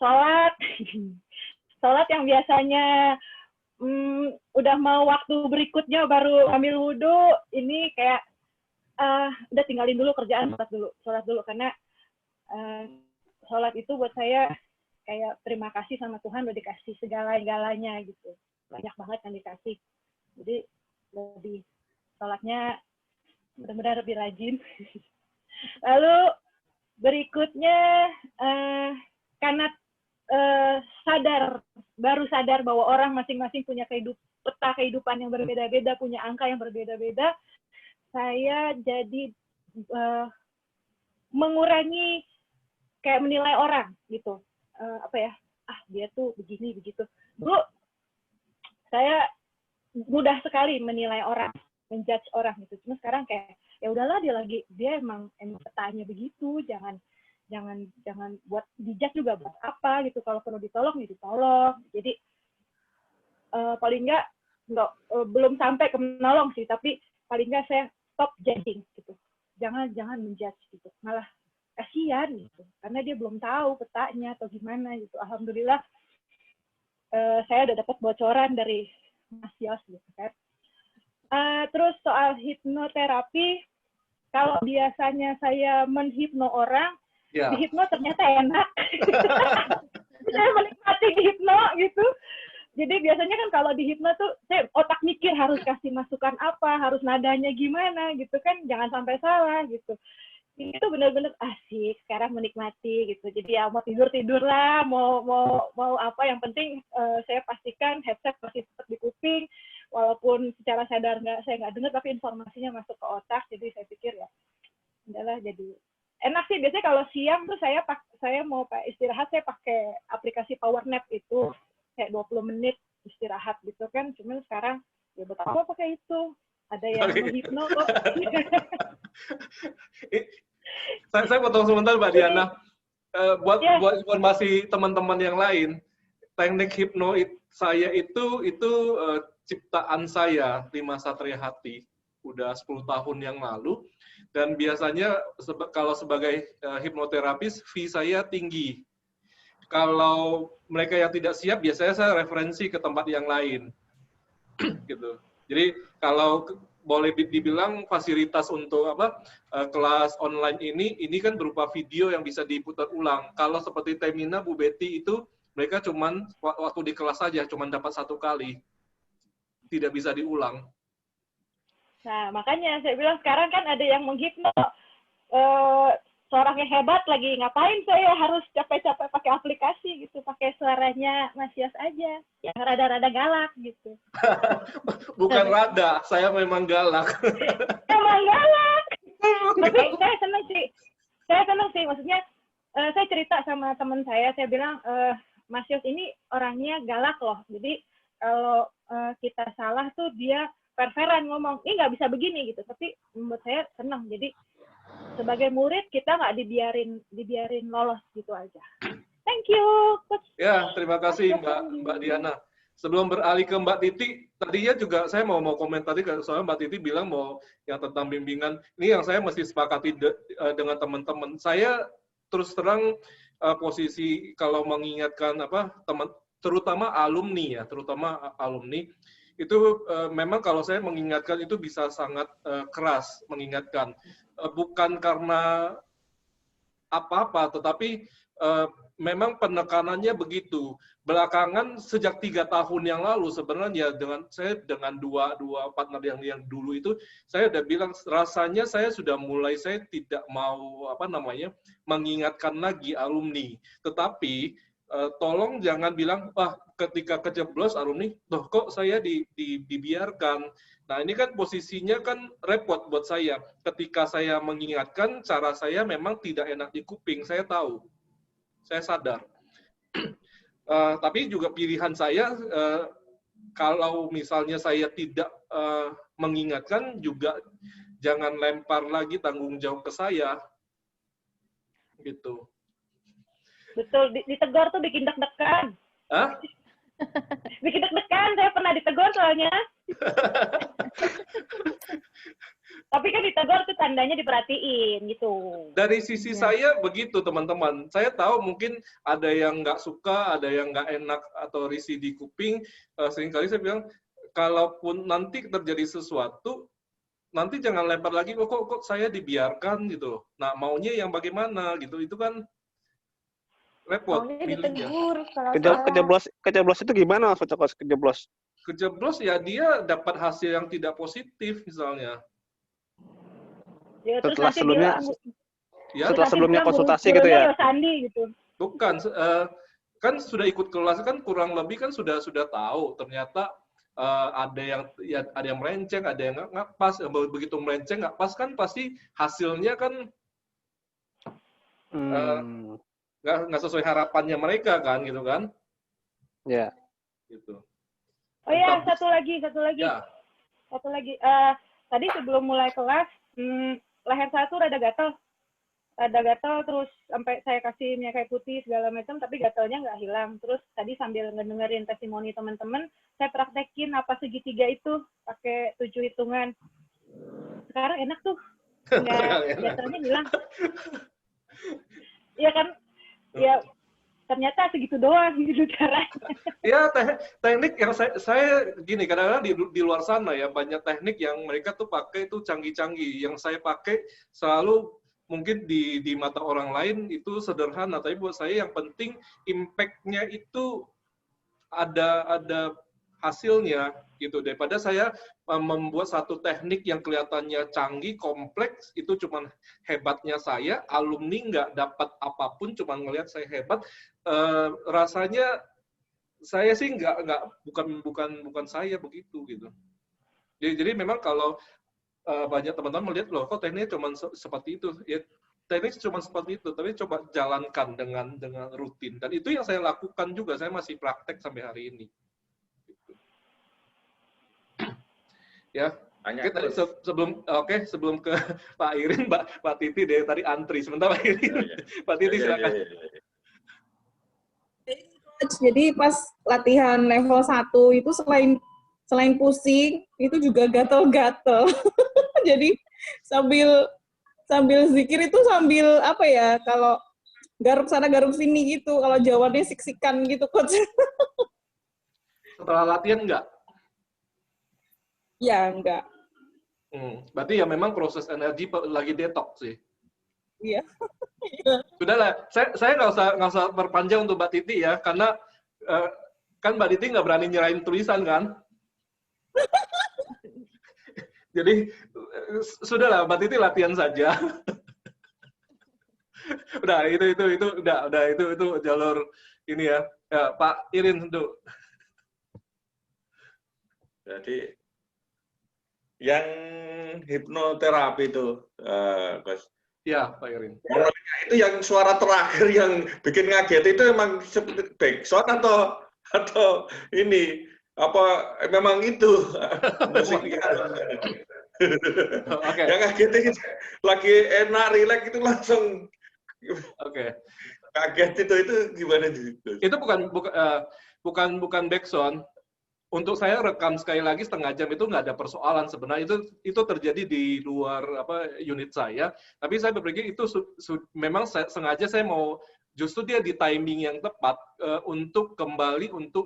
sholat yang biasanya udah mau waktu berikutnya baru ambil wudhu, ini kayak udah tinggalin dulu kerjaan, sholat dulu karena sholat itu buat saya kayak terima kasih sama Tuhan udah dikasih segala-galanya gitu. Banyak banget yang dikasih. Jadi lebih sholatnya benar-benar lebih rajin. Lalu berikutnya karena baru sadar bahwa orang masing-masing punya peta kehidupan yang berbeda-beda, punya angka yang berbeda-beda, saya jadi mengurangi kayak menilai orang gitu. Dia tuh begini begitu. Dulu saya mudah sekali menilai orang, menjudge orang gitu. Cuma sekarang kayak ya udahlah dia emang petanya begitu, jangan buat dijudge juga buat apa gitu. Kalau perlu ditolong ya ditolong. Jadi paling nggak belum sampai ke menolong sih, tapi paling nggak saya stop judging gitu. Jangan menjudge gitu. Malah kasihan gitu, karena dia belum tahu petanya atau gimana gitu. Alhamdulillah saya udah dapat bocoran dari Mas Yos gitu kan. Terus soal hipnoterapi, kalau biasanya saya menghipno orang, di hipno ternyata enak. Saya menikmati hipno gitu. Jadi biasanya kan kalau di hipno tuh saya otak mikir harus kasih masukan apa, harus nadanya gimana gitu kan, jangan sampai salah gitu. Itu benar-benar asik, sekarang menikmati gitu. Jadi ya mau tidur lah, mau apa, yang penting saya pastikan headset masih tetap di kuping, walaupun secara sadar saya nggak dengar, tapi informasinya masuk ke otak. Jadi saya pikir ya udahlah jadi enak sih. Biasanya kalau siang tuh saya mau istirahat, saya pakai aplikasi power nap itu kayak 20 menit istirahat gitu kan. Cuman sekarang ya buat apa pakai itu? Ada yang menghipno kok. Saya potong sebentar Mbak Diana. Buat informasi teman-teman yang lain, teknik hipno saya itu ciptaan saya, Lima Satria Hati, udah 10 tahun yang lalu. Dan biasanya kalau sebagai hipnoterapis, fee saya tinggi. Kalau mereka yang tidak siap, biasanya saya referensi ke tempat yang lain. Gitu. Jadi kalau boleh dibilang fasilitas untuk kelas online ini kan berupa video yang bisa diputar ulang. Kalau seperti Temina, Bu Betty itu mereka cuman waktu di kelas saja cuman dapat 1 kali, tidak bisa diulang. Nah makanya saya bilang sekarang kan ada yang menghipno. Seorang yang hebat lagi, ngapain saya harus capek-capek pakai aplikasi gitu, pakai suaranya Mas Yos aja yang rada-rada galak gitu. Bukan rada, saya memang galak. Emang galak. Tapi saya senang sih, maksudnya saya cerita sama teman saya bilang Mas Yos ini orangnya galak loh, jadi kalau kita salah tuh dia fair-fairan ngomong, ini nggak bisa begini gitu, tapi membuat saya senang. Jadi sebagai murid kita nggak dibiarin lolos gitu aja. Thank you, Coach. Ya, terima kasih Mbak Diana. Sebelum beralih ke Mbak Titi, tadinya juga saya mau komen tadi, soalnya Mbak Titi bilang mau yang tentang bimbingan. Ini yang saya mesti sepakati dengan teman-teman. Saya terus terang posisi kalau mengingatkan teman, terutama alumni itu memang kalau saya mengingatkan itu bisa sangat keras mengingatkan. Bukan karena apa-apa, tetapi memang penekanannya begitu. Belakangan sejak 3 tahun yang lalu sebenarnya dengan dua partner yang dulu itu, saya udah bilang rasanya saya sudah mulai, saya tidak mau mengingatkan lagi alumni. Tetapi tolong jangan bilang ketika kejeblos alumni, loh kok saya dibiarkan. Nah ini kan posisinya kan repot buat saya. Ketika saya mengingatkan, cara saya memang tidak enak di kuping, saya tahu, saya sadar. Tapi juga pilihan saya, kalau misalnya saya tidak mengingatkan, juga jangan lempar lagi tanggung jawab ke saya. Gitu. Betul, ditegur tuh bikin deg-degan. Hah? Bikin deg-degan, saya pernah ditegur soalnya. Tapi kan ditegur tuh tandanya diperhatiin gitu. Dari sisi saya begitu teman-teman. Saya tahu mungkin ada yang nggak suka, ada yang nggak enak atau risih di kuping. Seringkali saya bilang, kalaupun nanti terjadi sesuatu, nanti jangan lempar lagi, kok saya dibiarkan gitu. Nah maunya yang bagaimana gitu, itu kan repot. Kejeblos itu gimana maksudnya Coach? Kejeblos ya dia dapat hasil yang tidak positif misalnya. Ya, setelah sebelumnya konsultasi gitu ya? Sandi, gitu. Bukan, kan sudah ikut kelas kan kurang lebih kan sudah tahu ternyata ada yang melenceng, ada yang nggak pas. Begitu melenceng nggak pas kan pasti hasilnya kan nggak sesuai harapannya mereka kan gitu kan? Ya. Gitu. Oh ya, satu lagi. Ya. Satu lagi. Tadi sebelum mulai kelas, leher saya tuh rada gatal terus sampai saya kasih minyak kayu putih segala macam, tapi gatalnya nggak hilang. Terus tadi sambil ngedengerin testimoni teman-teman, saya praktekin apa segitiga itu pakai 7 hitungan. Sekarang enak tuh, nggak gatalnya hilang. Iya kan? Ya ternyata segitu doang gitu caranya. Ya teknik yang saya gini, kadang-kadang di luar sana ya banyak teknik yang mereka tuh pakai itu canggih-canggih. Yang saya pakai selalu mungkin di mata orang lain itu sederhana, tapi buat saya yang penting impact-nya itu ada hasilnya gitu. Daripada saya membuat satu teknik yang kelihatannya canggih, kompleks, itu cuman hebatnya saya, alumni nggak dapat apapun, cuman ngelihat saya hebat. Rasanya saya sih bukan saya begitu gitu. Jadi memang kalau banyak teman-teman melihat loh kok tekniknya cuma seperti itu. Ya, teknik cuma seperti itu, tapi coba jalankan dengan rutin. Dan itu yang saya lakukan juga, saya masih praktek sampai hari ini. Ya, oke, tadi sebelum ke Pak Irin, Mbak Titi dari tadi antri. Sebentar Pak Irin, Pak Titi silakan. Jadi pas latihan level 1 itu selain pusing, itu juga gatel-gatel. Jadi sambil zikir itu sambil apa ya, kalau garuk sana garuk sini gitu, kalau jawabannya sik-sikan gitu, Coach. Setelah latihan enggak? Ya, enggak. Berarti ya memang proses energi lagi detox sih. Iya. Sudahlah, saya nggak usah perpanjang untuk Mbak Titi ya, karena kan Mbak Titi nggak berani nyerahin tulisan kan. Jadi sudahlah, Mbak Titi latihan saja. Udah itu jalur ini ya. Ya Pak Irin untuk. Jadi yang hipnoterapi itu, Mas. Ya, Pak Irin. Itu yang suara terakhir yang bikin ngaget itu emang seperti backsound atau ini apa memang itu musiknya? Okay. Yang ngaget itu lagi enak, rileks itu langsung. Oke. Kaget itu gimana sih? Itu bukan backsound. Untuk saya rekam sekali lagi setengah jam itu nggak ada persoalan sebenarnya, itu terjadi di luar unit saya, tapi saya berpikir itu memang sengaja saya mau justru dia di timing yang tepat untuk kembali untuk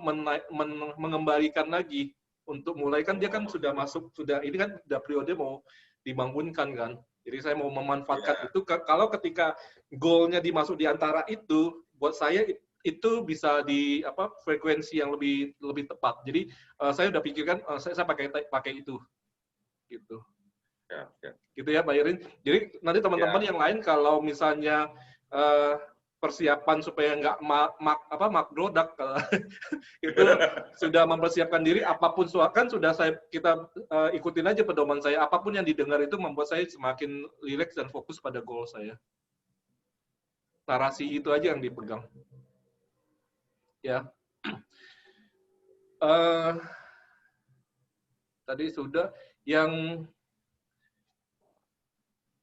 mengembalikan lagi untuk mulai kan dia kan sudah masuk ini kan sudah periode mau dibangunkan kan, jadi saya mau memanfaatkan itu kalau ketika goalnya dimasuk di antara itu buat saya itu bisa di frekuensi yang lebih tepat. Jadi saya udah pikirkan saya pakai itu, gitu. Ya. Gitu ya, Pak Irin. Jadi nanti teman-teman yang lain kalau misalnya persiapan supaya nggak mak produk itu sudah mempersiapkan diri apapun kan sudah kita ikutin aja pedoman saya, apapun yang didengar itu membuat saya semakin rileks dan fokus pada goal saya. Narasi itu aja yang dipegang. Ya, tadi sudah yang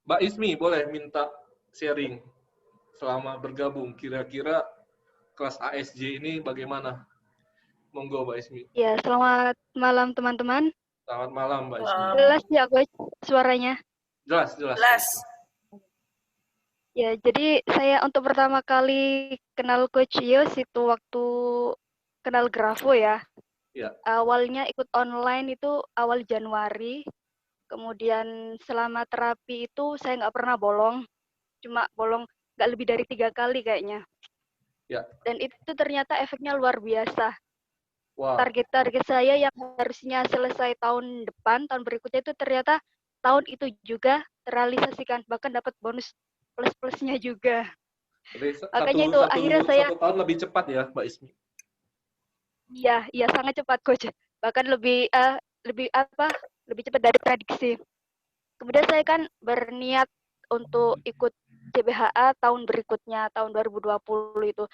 Mbak Ismi boleh minta sharing selama bergabung. Kira-kira kelas ASJ ini bagaimana? Monggo Mbak Ismi. Ya, selamat malam teman-teman. Selamat malam Mbak Ismi. Jelas ya Coach suaranya? Jelas. Ya, jadi saya untuk pertama kali kenal Coach Yos itu waktu kenal Grafo ya. Ya. Awalnya ikut online itu awal Januari. Kemudian selama terapi itu saya nggak pernah bolong. Cuma bolong nggak lebih dari 3 kali kayaknya. Ya. Dan itu ternyata efeknya luar biasa. Wow. Target saya yang harusnya selesai tahun depan, tahun berikutnya itu ternyata tahun itu juga terrealisasikan. Bahkan dapat bonus plus-plusnya juga. Jadi makanya itu akhirnya saya 1 tahun lebih cepat ya, Mbak Ismi. Iya sangat cepat Coach. Bahkan lebih cepat dari prediksi. Kemudian saya kan berniat untuk ikut CBHA tahun berikutnya, tahun 2020 itu.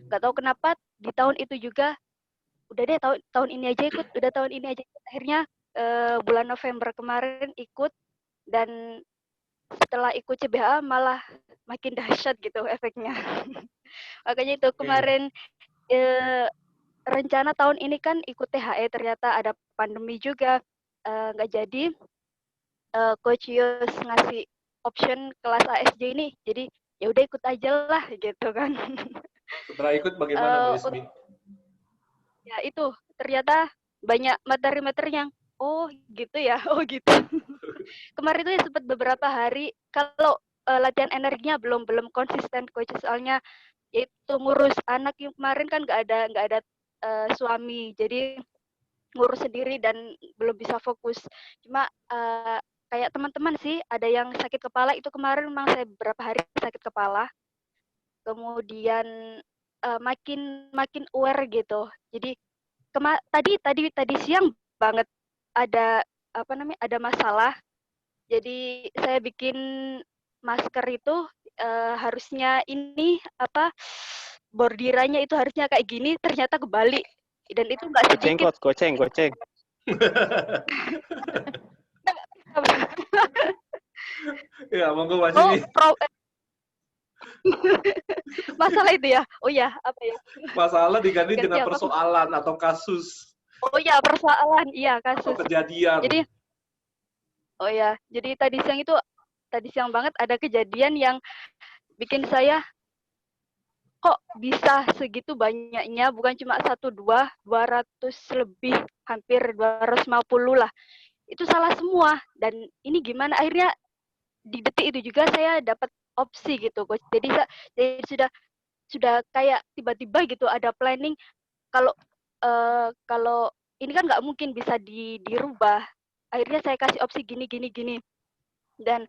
Nggak tahu kenapa di tahun itu juga udah deh tahun ini aja ikut, akhirnya bulan November kemarin ikut, dan setelah ikut CBHA malah makin dahsyat gitu efeknya. Makanya itu kemarin rencana tahun ini kan ikut THE, ternyata ada pandemi juga, nggak jadi. Coach Yos ngasih option kelas ASJ ini, jadi ya udah ikut aja lah gitu kan. Setelah ikut bagaimana Mbak Ismi? Ya itu ternyata banyak materi-materi yang gitu ya, gitu. Kemarin itu ya sempat beberapa hari kalau latihan energinya belum konsisten Coach, soalnya yaitu ngurus anak yang kemarin kan nggak ada suami, jadi ngurus sendiri dan belum bisa fokus. Cuma kayak teman-teman sih ada yang sakit kepala, itu kemarin memang saya beberapa hari sakit kepala, kemudian makin aware gitu. Jadi tadi siang banget ada masalah Jadi saya bikin masker itu harusnya ini apa bordirannya itu harusnya kayak gini, ternyata kebalik dan itu nggak Goceng, sedikit. Coach. Goceng, goceng. Ya, monggo Mas Oh, ini. masalah itu ya. Oh ya, apa ya? Masalah diganti Ganti dengan apa? persoalan atau kasus Oh ya, persoalan. Iya, atau kasus. kejadian. Jadi, oh ya, jadi tadi siang banget ada kejadian yang bikin saya kok bisa segitu banyaknya, bukan cuma 1, 2, 200 lebih, hampir 250 lah. Itu salah semua. Dan ini gimana? Akhirnya di detik itu juga saya dapat opsi gitu, Coach. Jadi sudah kayak tiba-tiba gitu ada planning kalau kalau ini kan nggak mungkin bisa dirubah. Akhirnya saya kasih opsi gini gini gini. Dan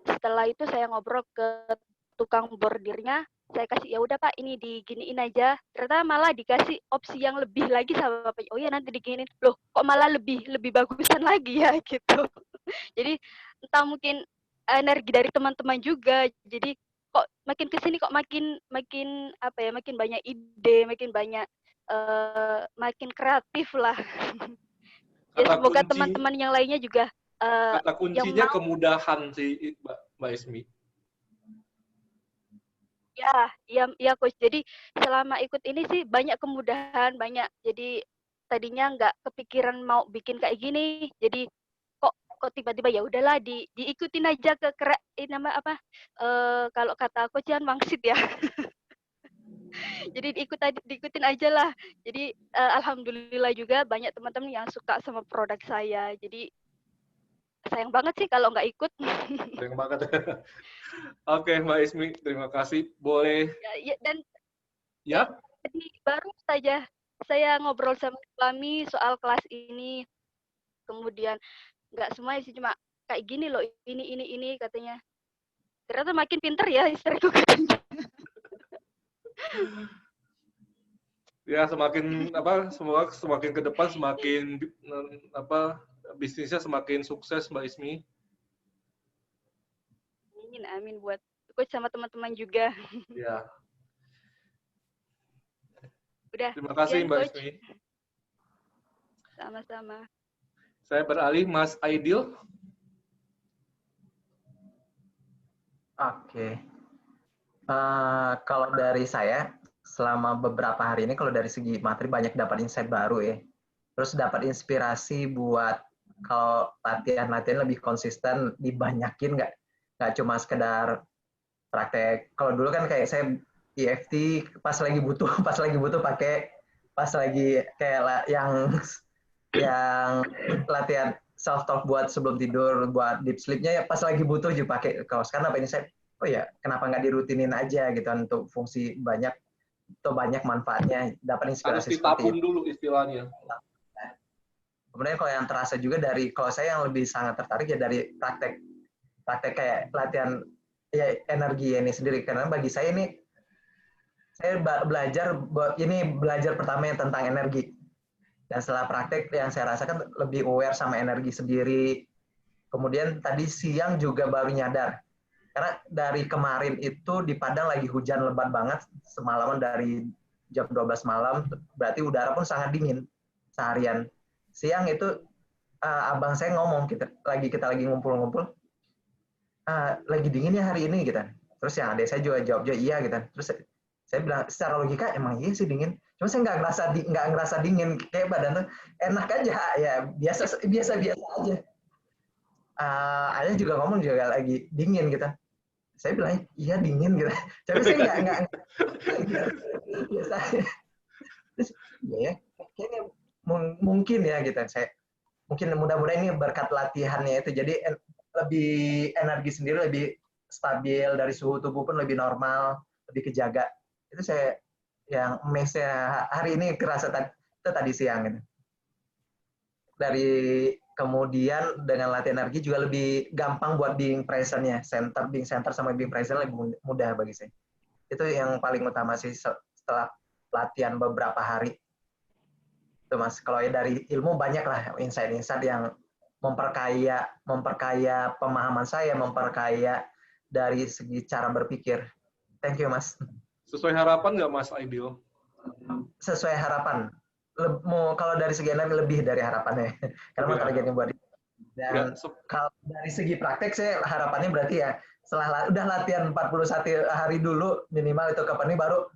setelah itu saya ngobrol ke tukang bordirnya, saya kasih ya udah Pak ini diginiin aja. Ternyata malah dikasih opsi yang lebih lagi sama Bapak. Oh ya nanti diginiin. Loh, kok malah lebih bagusan lagi ya gitu. Jadi entah mungkin energi dari teman-teman juga. Jadi kok makin kesini kok makin apa ya, makin banyak ide, makin banyak makin kreatif lah. Ya semoga teman-teman yang lainnya juga kata kuncinya kemudahan sih Mbak Ismi. Ya Coach. Jadi selama ikut ini sih banyak kemudahan, banyak. Jadi tadinya nggak kepikiran mau bikin kayak gini. Jadi kok tiba-tiba ya udahlah diikutin aja nama apa kalau kata Coach Jan wangsit ya. Jadi diikutin aja lah. Jadi alhamdulillah juga banyak teman-teman yang suka sama produk saya. Jadi sayang banget sih kalau nggak ikut. Sayang banget. Oke, Mbak Ismi, terima kasih. Boleh. Dan ya. Jadi baru saja saya ngobrol sama suami soal kelas ini. Kemudian nggak semua sih, cuma kayak gini loh, ini katanya. Ternyata makin pinter ya istriku katanya. Ya semakin semoga semakin ke depan semakin bisnisnya semakin sukses Mbak Ismi. Amin buat Coach sama teman-teman juga. Ya. Udah. Terima kasih Mbak Coach. Ismi. Sama-sama. Saya beralih Mas Aidil. Oke. Kalau dari saya, selama beberapa hari ini, kalau dari segi materi banyak dapat insight baru ya. Terus dapat inspirasi buat kalau latihan-latihan lebih konsisten, dibanyakin nggak cuma sekedar praktek. Kalau dulu kan kayak saya EFT pas lagi butuh pakai, pas lagi kayak yang latihan self talk buat sebelum tidur, buat deep sleep-nya ya pas lagi butuh juga pakai kaos. Karena apa ini saya kenapa nggak dirutinin aja gitu untuk fungsi banyak manfaatnya, dapat inspirasi harus ditabung dulu istilahnya. Kemudian kalau yang terasa juga kalau saya yang lebih sangat tertarik ya dari praktek kayak latihan ya energi ini sendiri, karena bagi saya ini saya belajar pertama yang tentang energi. Dan setelah praktek yang saya rasakan lebih aware sama energi sendiri. Kemudian tadi siang juga baru nyadar. Karena dari kemarin itu di Padang lagi hujan lebat banget. Semalaman dari jam 12 malam. Berarti udara pun sangat dingin seharian. Siang itu abang saya ngomong, kita lagi ngumpul-ngumpul. Lagi dingin ya hari ini gitu. Terus yang adik saya juga jawab iya gitu. Terus saya bilang secara logika emang iya sih dingin. Cuma saya nggak ngerasa dingin, kayak badan tuh enak aja ya, biasa aja. Ayah juga ngomong juga lagi dingin gitu. Saya bilang iya dingin gitu. Tapi saya nggak biasa. Terus ya kayaknya mungkin ya gitu. Saya mungkin mudah-mudahan ini berkat latihannya itu jadi lebih energi sendiri lebih stabil, dari suhu tubuh pun lebih normal, lebih kejaga. Itu saya yang mesnya hari ini kerasa tadi siang gitu. Dari kemudian dengan latihan energi juga lebih gampang buat being present-nya, being center sama being present lebih mudah bagi saya. Itu yang paling utama sih setelah latihan beberapa hari. Itu Mas, kalau dari ilmu banyak lah insight yang memperkaya pemahaman saya, memperkaya dari segi cara berpikir. Thank you, Mas. Sesuai harapan nggak, Mas Aidil? Sesuai harapan. Kalau dari segi energi lebih dari harapannya. Karena targetnya buat dan kalau dari segi praktek saya harapannya berarti ya setelah udah latihan 41 hari dulu minimal itu kapan ini baru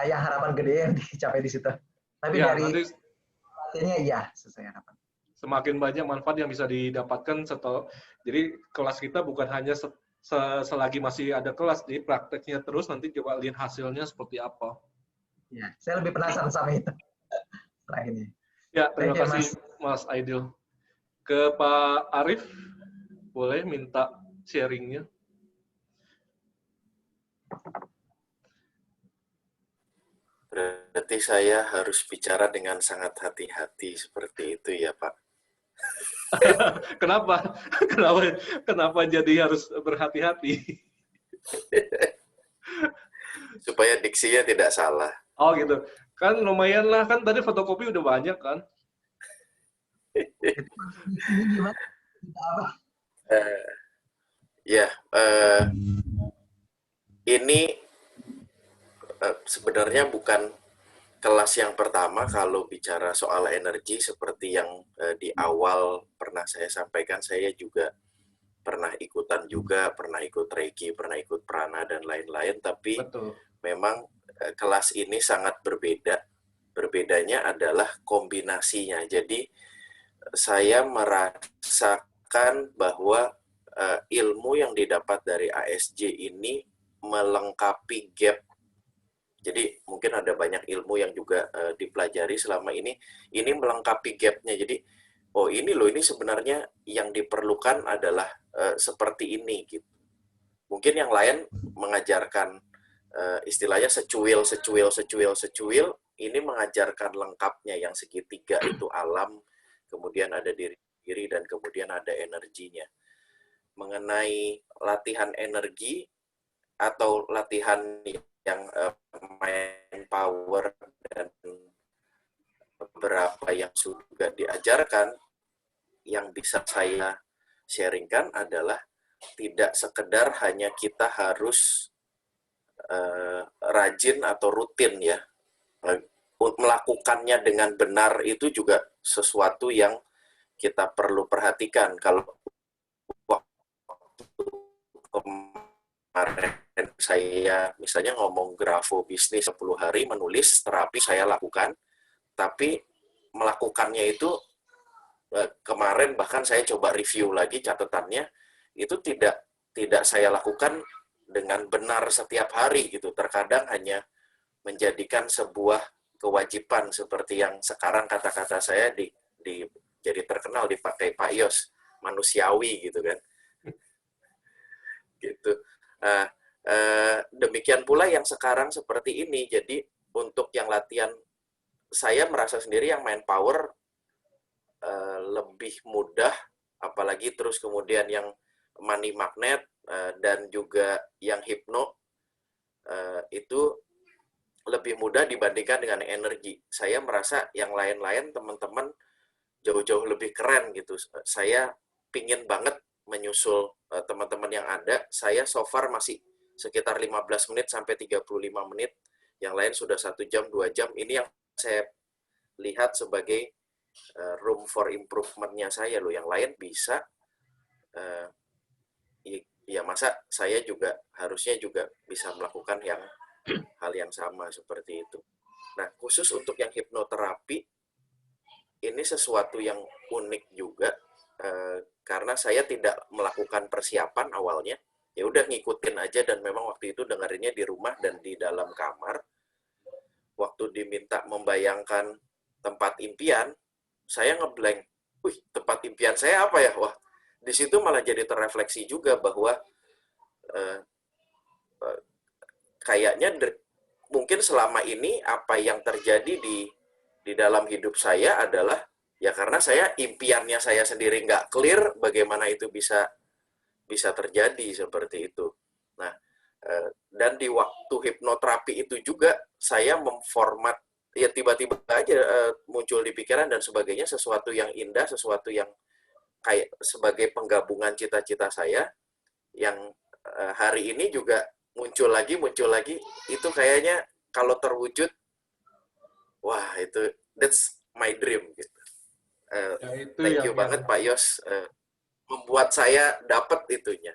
yang harapan gede yang dicapai di situ. Tapi ya, dari nanti latihannya iya sesuai harapan. Semakin banyak manfaat yang bisa didapatkan setelah, jadi kelas kita bukan hanya selagi masih ada kelas, di prakteknya terus, nanti coba lihat hasilnya seperti apa. Ya, saya lebih penasaran sama itu. Setelah ini. Ya, terima Thank you, kasih Mas Aidil. Ke Pak Arif, boleh minta sharingnya? Berarti saya harus bicara dengan sangat hati-hati seperti itu ya, Pak. Kenapa? Kenapa jadi harus berhati-hati? Supaya diksinya tidak salah. Oh gitu. Kan lumayan lah, kan tadi fotokopi udah banyak kan? Ini sebenarnya bukan kelas yang pertama kalau bicara soal energi seperti yang di awal pernah saya sampaikan. Saya juga pernah ikutan juga, pernah ikut Reiki, pernah ikut Prana dan lain-lain, tapi memang kelas ini sangat berbeda. Berbedanya adalah kombinasinya. Jadi saya merasakan bahwa ilmu yang didapat dari ASJ ini melengkapi gap. Jadi mungkin ada banyak ilmu yang juga dipelajari selama ini melengkapi gapnya. Jadi oh ini loh, ini sebenarnya yang diperlukan adalah seperti ini gitu. Mungkin yang lain mengajarkan istilahnya secuil, ini mengajarkan lengkapnya, yang segitiga itu alam, kemudian ada diri dan kemudian ada energinya. Mengenai latihan energi atau latihan yang mind power dan beberapa yang sudah diajarkan, yang bisa saya sharingkan adalah tidak sekedar hanya kita harus rajin atau rutin ya. Melakukannya dengan benar itu juga sesuatu yang kita perlu perhatikan. Kalau kemarin saya misalnya ngomong grafo bisnis 10 hari menulis terapi saya lakukan, tapi melakukannya itu kemarin bahkan saya coba review lagi catatannya, itu tidak saya lakukan dengan benar setiap hari gitu. Terkadang hanya menjadikan sebuah kewajiban seperti yang sekarang kata-kata saya jadi terkenal dipakai Pak Yos, manusiawi gitu kan. Gitu. Demikian pula yang sekarang seperti ini. Jadi untuk yang latihan, saya merasa sendiri yang main power lebih mudah, apalagi terus kemudian yang money magnet dan juga yang hipno itu lebih mudah dibandingkan dengan energi. Saya merasa yang lain-lain teman-teman jauh-jauh lebih keren gitu. Saya pingin banget menyusul teman-teman yang ada. Saya so far masih sekitar 15 menit sampai 35 menit. Yang lain sudah 1 jam, 2 jam. Ini yang saya lihat sebagai room for improvement-nya saya loh. Yang lain bisa, ya masa saya juga harusnya juga bisa melakukan hal yang sama seperti itu. Nah, khusus untuk yang hipnoterapi, ini sesuatu yang unik juga, karena saya tidak melakukan persiapan awalnya. Ya udah ngikutin aja, dan memang waktu itu dengerinnya di rumah dan di dalam kamar. Waktu diminta membayangkan tempat impian, saya ngeblank. Wih, tempat impian saya apa ya? Wah, di situ malah jadi terrefleksi juga bahwa kayaknya mungkin selama ini apa yang terjadi di dalam hidup saya adalah ya karena saya impiannya saya sendiri nggak clear, bagaimana itu bisa terjadi seperti itu. Nah, dan di waktu hipnoterapi itu juga saya memformat, ya tiba-tiba aja muncul di pikiran dan sebagainya, sesuatu yang indah, sesuatu yang kayak sebagai penggabungan cita-cita saya yang hari ini juga muncul lagi, itu kayaknya kalau terwujud, wah itu that's my dream gitu. Ya, itu Thank you yang banget Pak Yos, membuat saya dapat itunya.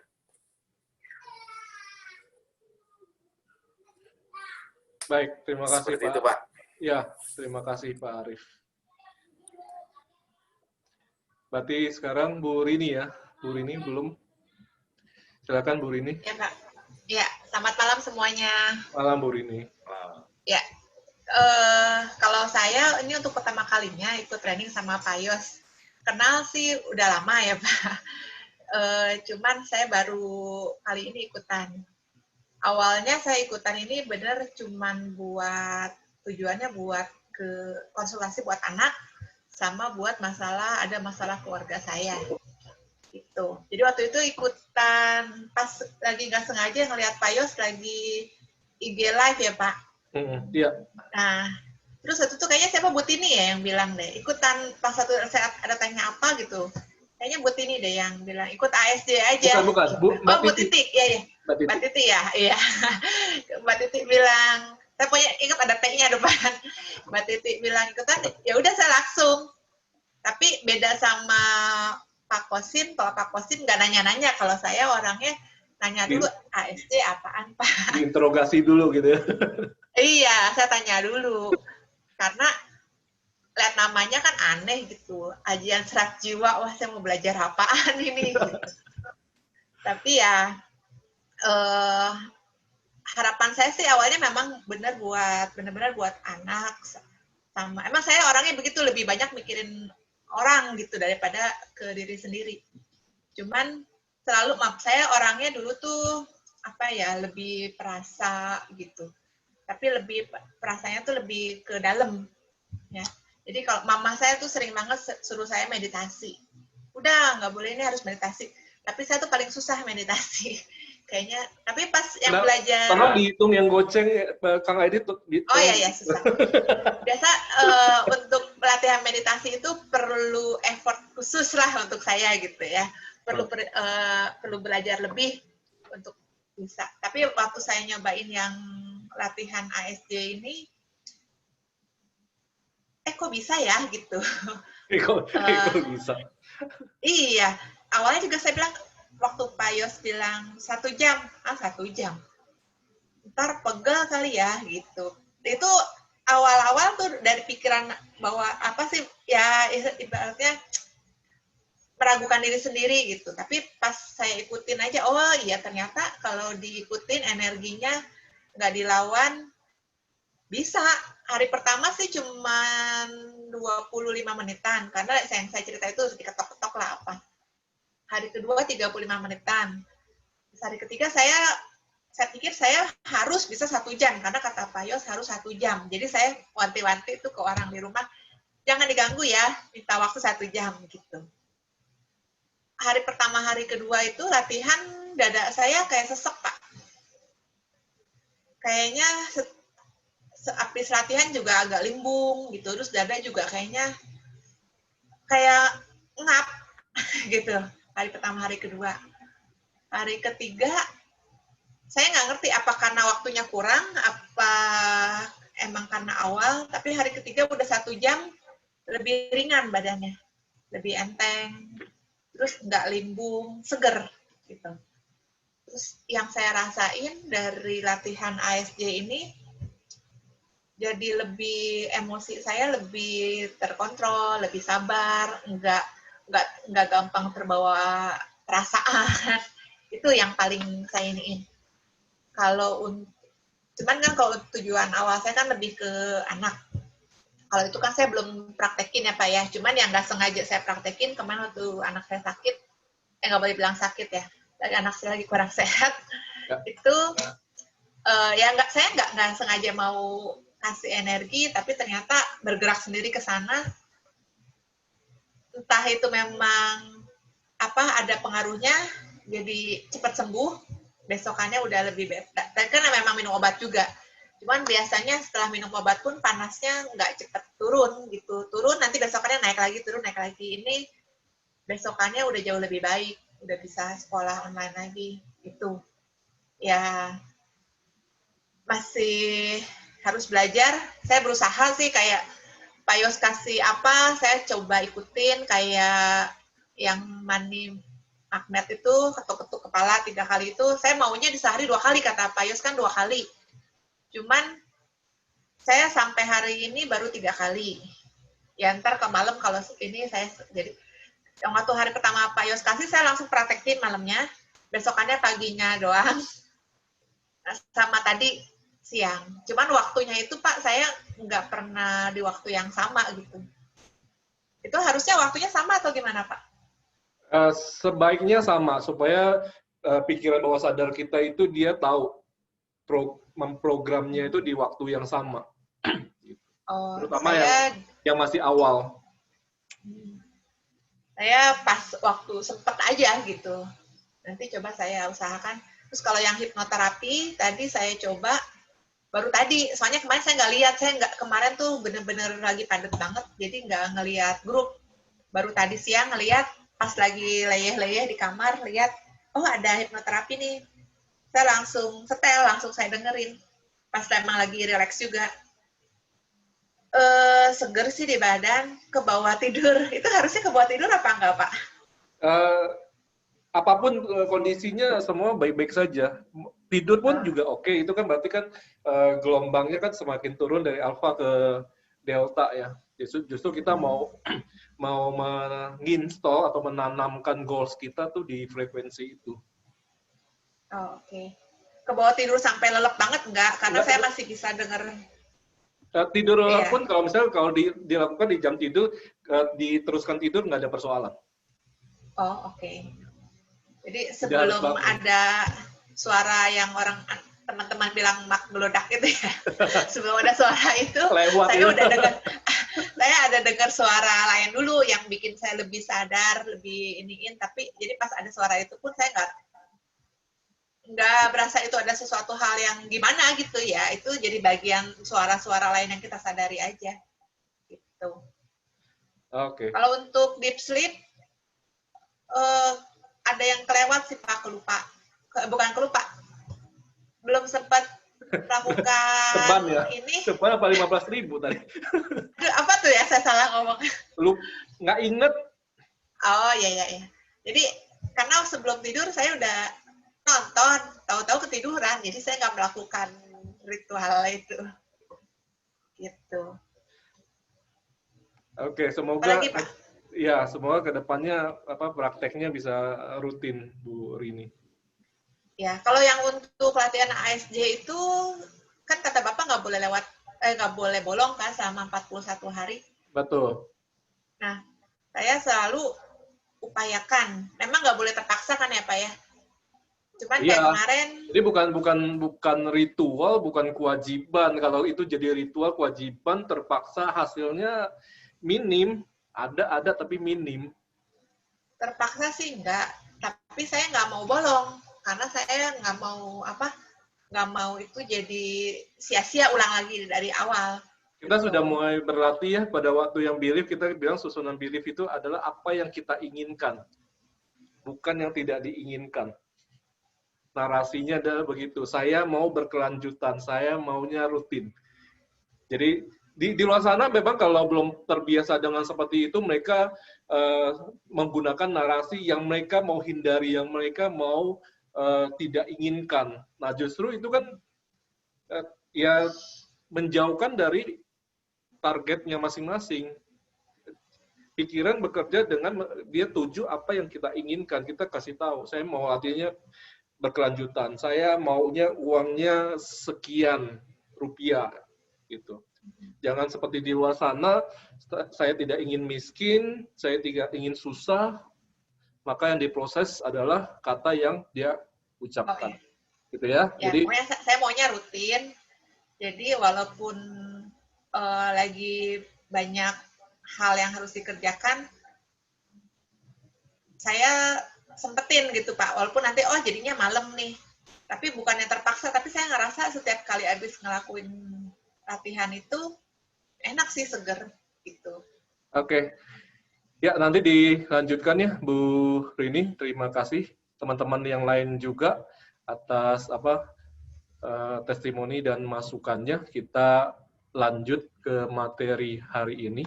Baik, terima kasih Seperti Pak. itu Pak. Ya, terima kasih Pak Arif. Berarti sekarang Bu Rini ya. Bu Rini belum. Silakan Bu Rini. Ya Pak. Ya, selamat malam semuanya. Malam Bu Rini. Ya, kalau saya ini untuk pertama kalinya ikut training sama Pak Yos. Kenal sih udah lama ya Pak. Cuman saya baru kali ini ikutan. Awalnya saya ikutan ini bener cuman tujuannya buat ke konsultasi buat anak, sama buat ada masalah keluarga saya. Gitu. Jadi waktu itu ikutan pas lagi nggak sengaja ngelihat Pak Yos lagi IG live ya Pak. Iya. Nah, terus waktu itu kayaknya siapa Bu Tini ya yang bilang deh, ikutan pas satu saat ada tanya apa gitu. Kayaknya Bu Tini deh yang bilang ikut ASD aja. Bukan. Bu Titi. Iya. Mbak Titi ya. Iya. Mbak Titi bilang, saya punya ingat ada P-nya depan. Mbak Titi bilang ikutan, ya udah saya langsung. Tapi beda sama Pak Kosim, kalau Pak Kosim nggak nanya-nanya, kalau saya orangnya nanya dulu ASD apaan Pak. Diinterogasi dulu gitu ya. Iya, saya tanya dulu. Karena lihat namanya kan aneh gitu. Ajian serat jiwa, wah saya mau belajar apaan ini. Gitu. Tapi ya, harapan saya sih awalnya memang benar-benar buat anak. Sama, emang saya orangnya begitu, lebih banyak mikirin orang gitu daripada ke diri sendiri. Cuman selalu, saya orangnya dulu tuh lebih perasa gitu. Tapi perasaannya tuh lebih ke dalam ya. Jadi kalau mama saya tuh sering banget suruh saya meditasi. Udah nggak boleh, ini harus meditasi. Tapi saya tuh paling susah meditasi kayaknya. Tapi pas yang belajar. Tolong dihitung yang goceng Kang Aidit. Oh iya susah. Biasa untuk pelatihan meditasi itu perlu effort khusus lah untuk saya gitu ya. Perlu belajar lebih untuk bisa. Tapi waktu saya nyobain yang latihan ASD ini, kok bisa ya gitu. Kok bisa? Iya, awalnya juga saya bilang, waktu Pak Yos bilang 1 jam, 1 jam. Ntar pegel kali ya gitu. Itu awal-awal tuh dari pikiran bahwa apa sih ya ibaratnya meragukan diri sendiri gitu. Tapi pas saya ikutin aja, oh iya ternyata kalau diikutin energinya nggak dilawan, bisa. Hari pertama sih cuman 25 menitan, karena yang saya cerita itu diketok-ketok lah apa. Hari kedua 35 menitan. Terus hari ketiga saya pikir saya harus bisa 1 jam, karena kata Pak Yos harus 1 jam. Jadi saya wanti-wanti itu ke orang di rumah, jangan diganggu ya, minta waktu 1 jam gitu. Hari pertama, hari kedua itu latihan, dada saya kayak sesek Pak. Kayaknya habis latihan juga agak limbung gitu, terus dada juga kayaknya kayak ngap gitu. Hari pertama, hari kedua. Hari ketiga saya nggak ngerti apa karena waktunya kurang, apa emang karena awal, tapi hari ketiga udah 1 jam lebih ringan badannya, lebih enteng, terus nggak limbung, seger gitu. Terus yang saya rasain dari latihan ASD ini, jadi lebih emosi saya lebih terkontrol, lebih sabar, nggak gampang terbawa perasaan. Itu yang paling saya iniin. Cuman kan kalau tujuan awal saya kan lebih ke anak. Kalau itu kan saya belum praktekin ya Pak ya. Cuman yang nggak sengaja saya praktekin kemarin waktu anak saya sakit, nggak boleh bilang sakit ya. Dari anak saya lagi kurang sehat, itu saya nggak sengaja mau kasih energi, tapi ternyata bergerak sendiri ke sana. Entah itu memang ada pengaruhnya, jadi cepat sembuh, besokannya udah lebih beda. Dan kan memang minum obat juga. Cuman biasanya setelah minum obat pun panasnya nggak cepat turun gitu. Turun nanti besokannya naik lagi, turun naik lagi. Ini besokannya udah jauh lebih baik, udah bisa sekolah online lagi. Itu ya masih harus belajar. Saya berusaha sih kayak Pak Yos kasih apa, saya coba ikutin kayak yang money magnet itu ketuk-ketuk kepala 3 kali itu, saya maunya di sehari 2 kali, kata Pak Yos kan 2 kali. Cuman saya sampai hari ini baru 3 kali. Ya ntar ke malam kalau ini saya jadi yang waktu hari pertama Pak Yos kasih saya langsung praktekin malamnya, besokannya paginya doang. Sama tadi siang. Cuman waktunya itu Pak saya nggak pernah di waktu yang sama gitu. Itu harusnya waktunya sama atau gimana Pak? Sebaiknya sama supaya pikiran bawah sadar kita itu dia tahu memprogramnya itu di waktu yang sama. Oh, Terutama saya yang masih awal. Saya pas waktu sempet aja gitu. Nanti coba saya usahakan. Terus kalau yang hipnoterapi tadi saya coba baru tadi. Soalnya kemarin saya nggak lihat. Kemarin tuh bener-bener lagi padat banget. Jadi nggak ngelihat grup. Baru tadi siang ngelihat pas lagi leyeh-leyeh di kamar lihat, oh ada hipnoterapi nih. Saya langsung setel, langsung saya dengerin. Pas emang lagi relax juga. Seger sih di badan, ke bawah tidur. Itu harusnya ke bawah tidur apa enggak, Pak? Apapun kondisinya semua baik-baik saja. Tidur pun juga oke. Itu kan berarti kan gelombangnya kan semakin turun dari alfa ke delta ya. Justru kita mau menginstall atau menanamkan goals kita tuh di frekuensi itu. Oh, oke. Ke bawah tidur sampai lelep banget enggak? Karena saya masih bisa denger. Tidur pun kalau misalnya dilakukan di jam tidur, diteruskan tidur nggak ada persoalan. Oh, oke. Jadi sebelum ada suara yang teman-teman bilang mak melodak itu ya, sebelum ada suara itu, saya ada dengar suara lain dulu yang bikin saya lebih sadar, lebih iniin. Tapi jadi pas ada suara itu pun saya nggak berasa itu ada sesuatu hal yang gimana gitu ya. Itu jadi bagian suara-suara lain yang kita sadari aja. Gitu. Oke. Kalau untuk deep sleep, ada yang kelewat sih Pak, bukan kelupa. Belum sempat melakukan ini. Seban apa 15.000 tadi? Apa tuh ya, saya salah ngomong. Lu nggak inget? Oh iya. Jadi karena sebelum tidur saya udah nonton, tahu-tahu ketiduran, jadi saya nggak melakukan ritual itu. Gitu. Oke, semoga ya semoga kedepannya prakteknya bisa rutin Bu Rini. Ya, kalau yang untuk latihan ASJ itu kan kata Bapak nggak boleh bolong kan selama 41 hari. Betul. Nah, saya selalu upayakan. Memang nggak boleh terpaksa kan ya Pak ya? Cuman kayak kemarin. Jadi bukan ritual, bukan kewajiban. Kalau itu jadi ritual, kewajiban, terpaksa hasilnya minim. Ada tapi minim. Terpaksa sih enggak. Tapi saya nggak mau bolong. Karena saya nggak mau itu jadi sia-sia ulang lagi dari awal. Kita sudah mulai berlatih ya pada waktu yang belief, kita bilang susunan belief itu adalah apa yang kita inginkan, bukan yang tidak diinginkan. Narasinya adalah begitu, saya mau berkelanjutan, saya maunya rutin. Jadi di luar sana memang kalau belum terbiasa dengan seperti itu, mereka menggunakan narasi yang mereka mau hindari, yang mereka mau tidak inginkan. Nah justru itu kan ya menjauhkan dari targetnya masing-masing. Pikiran bekerja dengan dia tuju apa yang kita inginkan. Kita kasih tahu, saya mau artinya berkelanjutan. Saya maunya uangnya sekian rupiah gitu. Jangan seperti di luar sana, saya tidak ingin miskin, saya tidak ingin susah, maka yang diproses adalah kata yang dia ucapkan. Gitu ya. Jadi pokoknya saya maunya rutin. Jadi walaupun lagi banyak hal yang harus dikerjakan, saya sempetin gitu Pak. Walaupun nanti jadinya malam nih. Tapi bukannya terpaksa, tapi saya ngerasa setiap kali habis ngelakuin latihan itu enak sih, seger gitu. Oke. Ya, nanti dilanjutkan ya, Bu Rini. Terima kasih teman-teman yang lain juga atas testimoni dan masukannya. Kita lanjut ke materi hari ini.